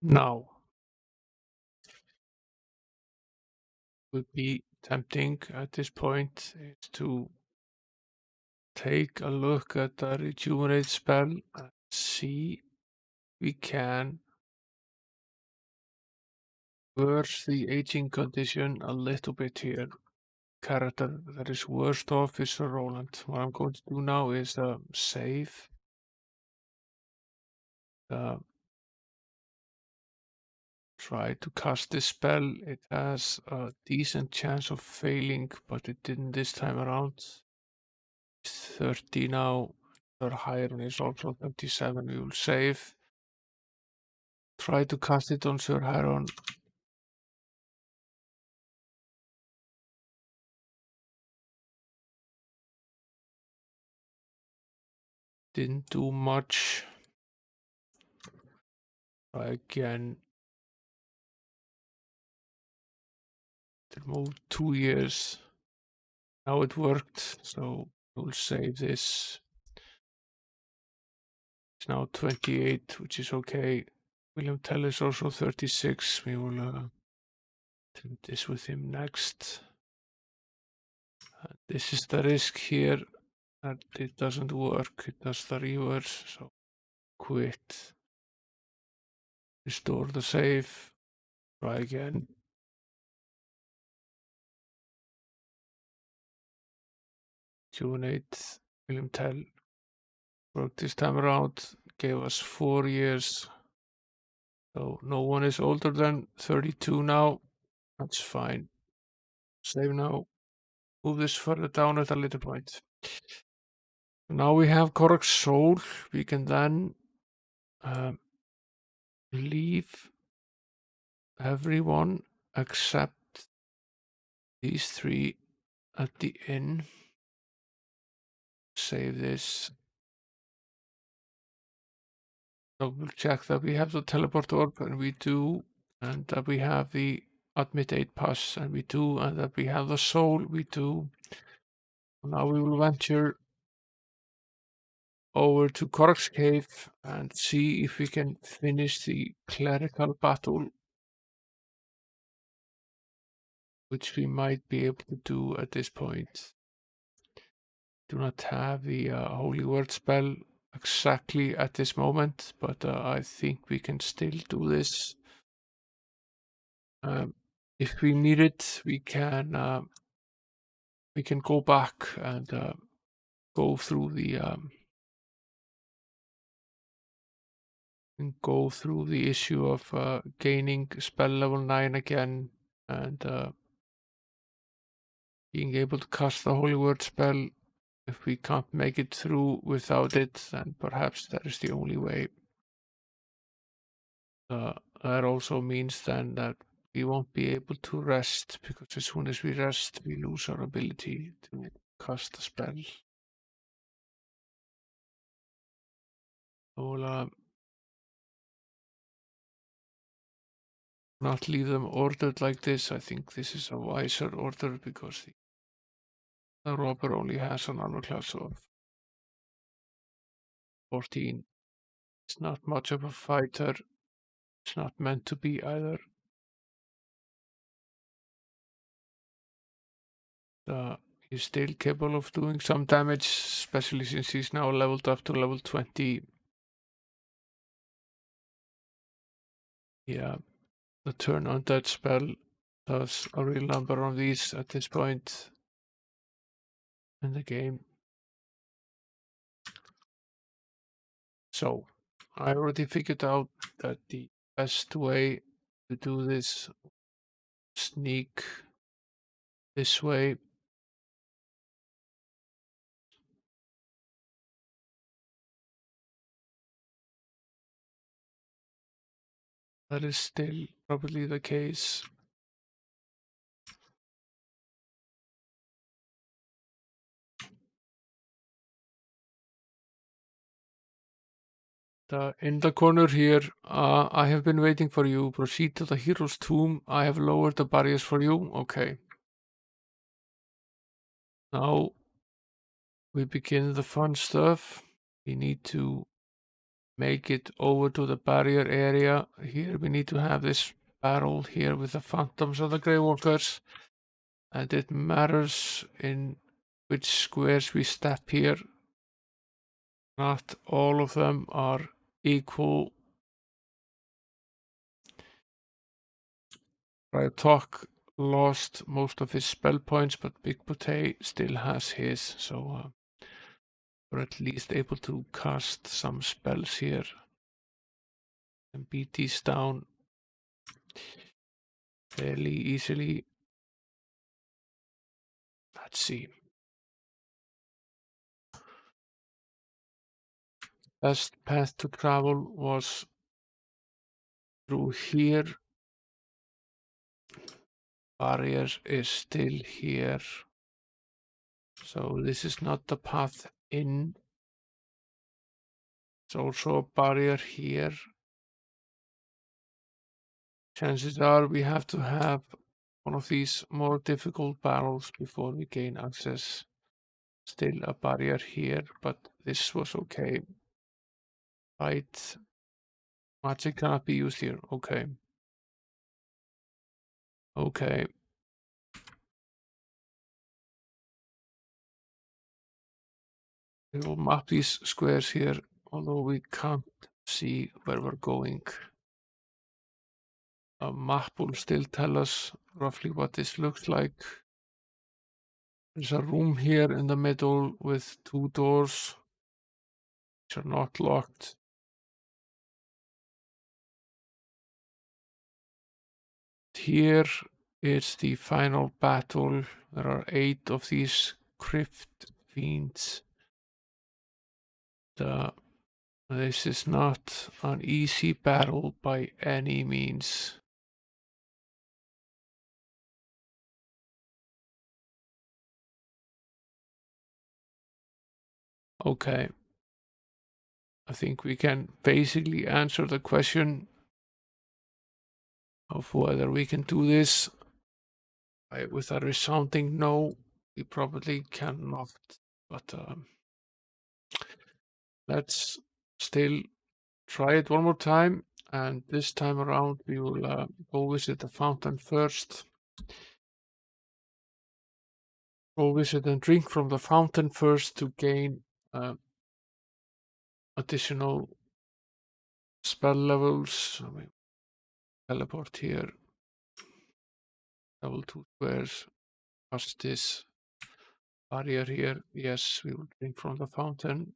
Now, would be tempting at this point is to take a look at the rejuvenate spell and see we can worse the aging condition a little bit here. Character that is worst off is Sir Roland. What I'm going to do now is save. Try to cast this spell. It has a decent chance of failing, but it didn't this time around. It's 30 now. Sir Hiron is also 27. We will save. Try to cast it on Sir Hiron. Didn't do much. Try again. It moved 2 years. Now it worked, so we'll save this. It's now 28, which is okay. William Tell is also 36. We will attempt this with him next. This is the risk here that it doesn't work. It does the reverse. So quit. Restore the save. Try again. June 8th. William Tell worked this time around. Gave us 4 years. So no one is older than 32 now. That's fine. Save now. Move this further down at a later point. Now we have Corak's soul. We can then leave everyone except these 3 at the inn. Save this. Double check that we have the teleport orb, and we do, and that we have the admit 8 pass, and we do, and that we have the soul, we do. Now we will venture over to Corak's cave and see if we can finish the clerical battle, which we might be able to do at this point. Do not have the holy word spell exactly at this moment, but I think we can still do this. If we need it, we can go back and go through the issue of gaining spell level 9 again and being able to cast the holy word spell. If we can't make it through without it, then perhaps that is the only way. That also means then that we won't be able to rest, because as soon as we rest, we lose our ability to cast the spell. So we'll not leave them ordered like this. I think this is a wiser order, because the robber only has an armor class of 14. It's not much of a fighter. It's not meant to be either. He's still capable of doing some damage, especially since he's now leveled up to level 20. Yeah, the turn on that spell does a real number of these at this point in the game. So I already figured out that the best way to do this, sneak this way. That is still probably the case. In the corner here, I have been waiting for you. Proceed to the hero's tomb. I have lowered the barriers for you. Okay. Now we begin the fun stuff. We need to make it over to the barrier area. Here we need to have this battle here with the phantoms of the Grey Walkers. And it matters in which squares we step here. Not all of them are equal. Talk lost most of his spell points, but Big Potay still has his, so we're at least able to cast some spells here and beat these down fairly easily. Let's see. Best path to travel was through here. Barrier is still here. So this is not the path in. It's also a barrier here. Chances are we have to have one of these more difficult battles before we gain access. Still a barrier here, but this was okay. Fight. Magic cannot be used here. Okay. Okay. We will map these squares here, although we can't see where we're going. A map will still tell us roughly what this looks like. There's a room here in the middle with 2 doors which are not locked. Here is the final battle. There are 8 of these crypt fiends. This is not an easy battle by any means. Okay. I think we can basically answer the question of whether we can do this with a resounding no. We probably cannot, but let's still try it one more time. And this time around, we will go visit the fountain first. Go visit and drink from the fountain first to gain additional spell levels. I mean, teleport here, level 2 squares, past this barrier here. Yes, we will drink from the fountain.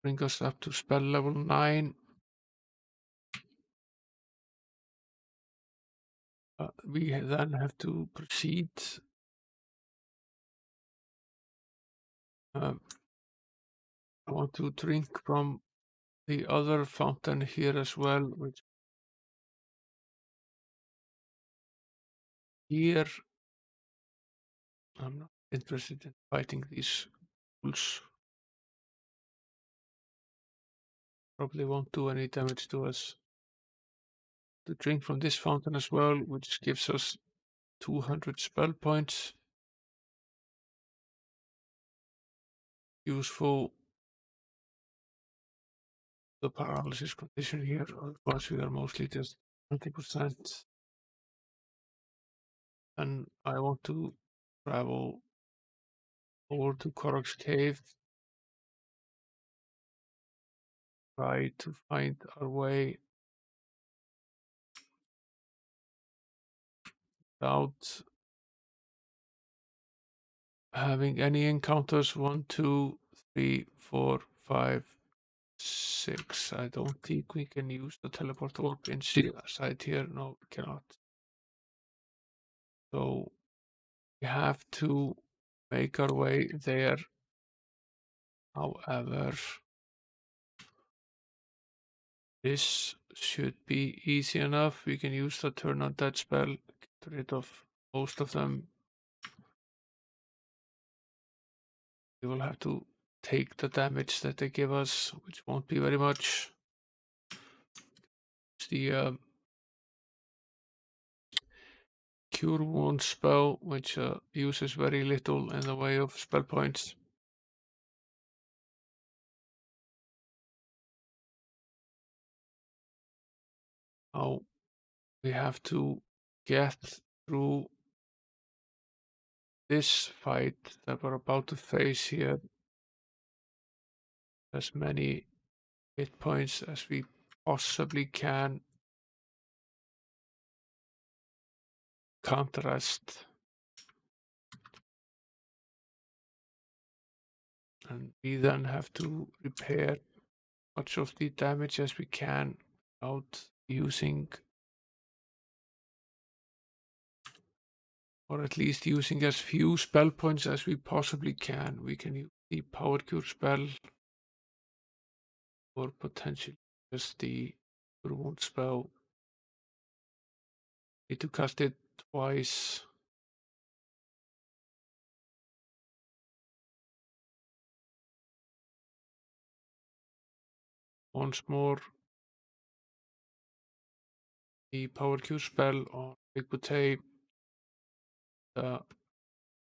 Bring us up to spell level 9. We then have to proceed. I want to drink from the other fountain here as well, which here I'm not interested in fighting these ghouls. Probably won't do any damage to us. To drink from this fountain as well, which gives us 200 spell points. Useful. The paralysis condition here, otherwise we are mostly just 20%. And I want to travel over to Corak's cave, try to find our way without having any encounters. 1, 2, 3, 4, 5, 6. I don't think we can use the teleport orb inside here. No, we cannot. So we have to make our way there. However, this should be easy enough. We can use the turn on that spell, get rid of most of them. We will have to take the damage that they give us, which won't be very much. It's the Cure Wound spell, which uses very little in the way of spell points. Now we have to get through this fight that we're about to face here. As many hit points as we possibly can. Contrast. And we then have to repair much of the damage as we can without using, or at least using as few spell points as we possibly can. We can use the power cure spell or potentially just the cure wound spell. Need to cast it twice. Once more, the power cure spell on Big Boutte.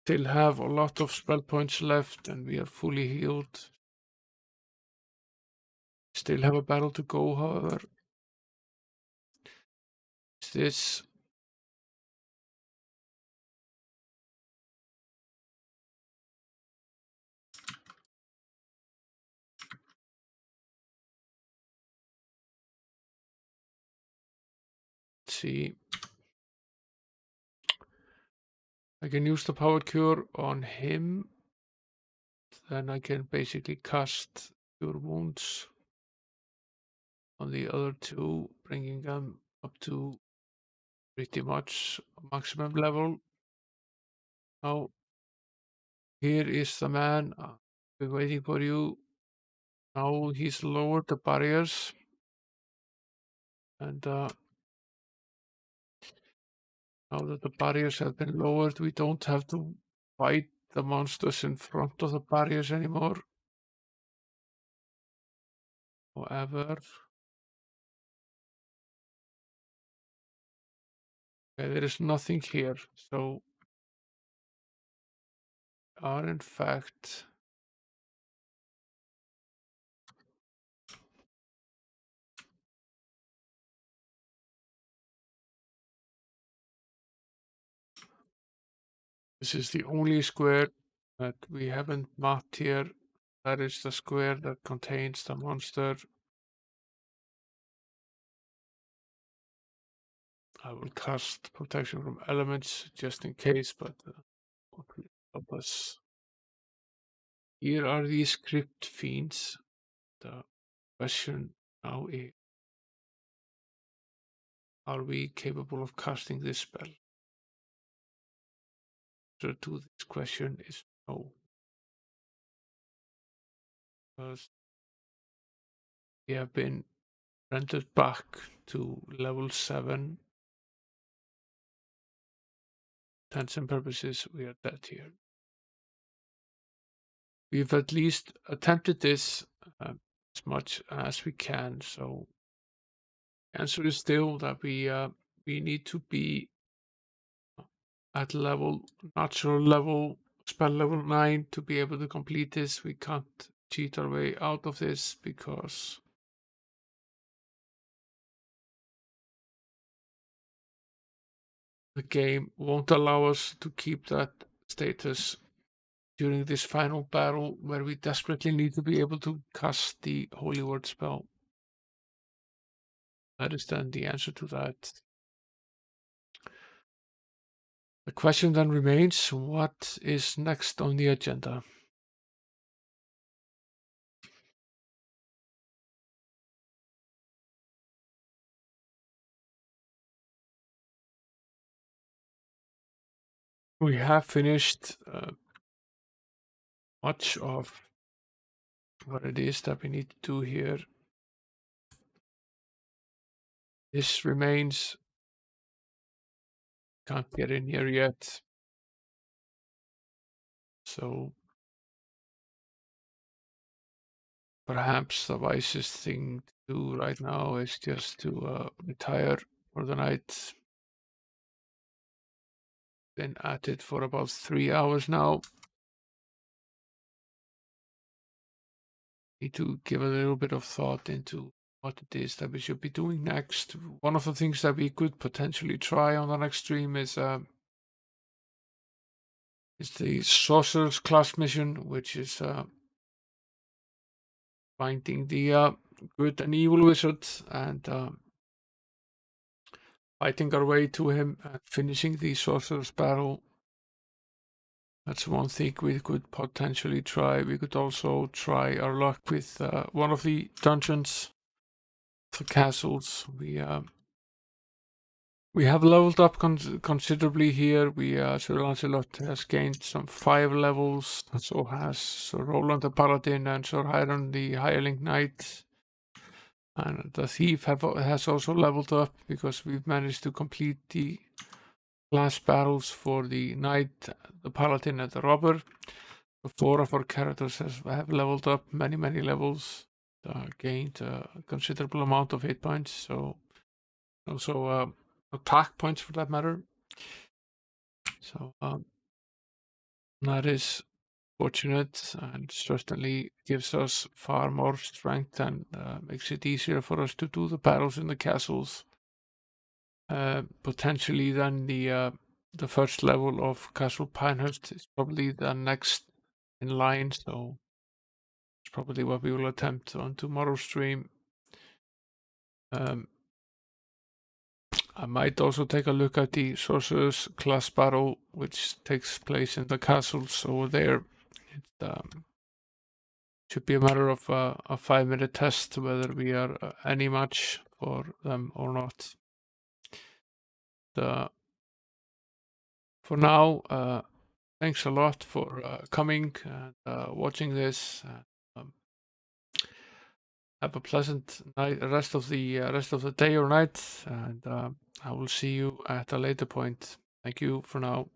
Still have a lot of spell points left and we are fully healed. Still have a battle to go, however. Is this... Let's see. I can use the power cure on him. Then I can basically cast Cure Wounds on the other two, bringing them up to pretty much maximum level. Now, here is the man. Been waiting for you. Now he's lowered the barriers. And now that the barriers have been lowered, we don't have to fight the monsters in front of the barriers anymore. However, okay, there is nothing here. So, are in fact... This is the only square that we haven't mapped here. That is the square that contains the monster. I will cast protection from elements just in case, but won't really help us. Here are these crypt fiends. The question now is, are we capable of casting this spell? The answer to this question is no. Because we have been rendered back to level 7. Intents and purposes, we are dead here. We've at least attempted this as much as we can. So the answer is still that we need to be at natural level, spell level 9 to be able to complete this. We can't cheat our way out of this because the game won't allow us to keep that status during this final battle where we desperately need to be able to cast the Holy Word spell. That is then the answer to that. The question then remains, what is next on the agenda? We have finished much of what it is that we need to do here. This remains. Can't get in here yet. So perhaps the wisest thing to do right now is just to retire for the night. Been at it for about 3 hours now. Need to give a little bit of thought into what it is that we should be doing next. One of the things that we could potentially try on the next stream is the Sorcerer's class mission, which is finding the good and evil wizard and fighting our way to him and finishing the Sorcerer's battle. That's one thing we could potentially try. We could also try our luck with one of the dungeons, the castles. We have leveled up considerably here. Sir Lancelot has gained some 5 levels. So has Sir Roland the Paladin and Sir Hiram the Hireling Knight. And the Thief has also leveled up because we've managed to complete the class battles for the Knight, the Paladin, and the Robber. So 4 of our characters have leveled up many levels, gained a considerable amount of hit points. So also attack points for that matter. So that is fortunate and certainly gives us far more strength and makes it easier for us to do the battles in the castles. Potentially then the first level of Castle Pinehurst is probably the next in line, so it's probably what we will attempt on tomorrow's stream. I might also take a look at the Sorcerer's class battle, which takes place in the castles over there. It should be a matter of a 5-minute test whether we are any match for them or not. For now, thanks a lot for coming and watching this. Um, have a pleasant night, rest of the day or night, and I will see you at a later point. Thank you for now.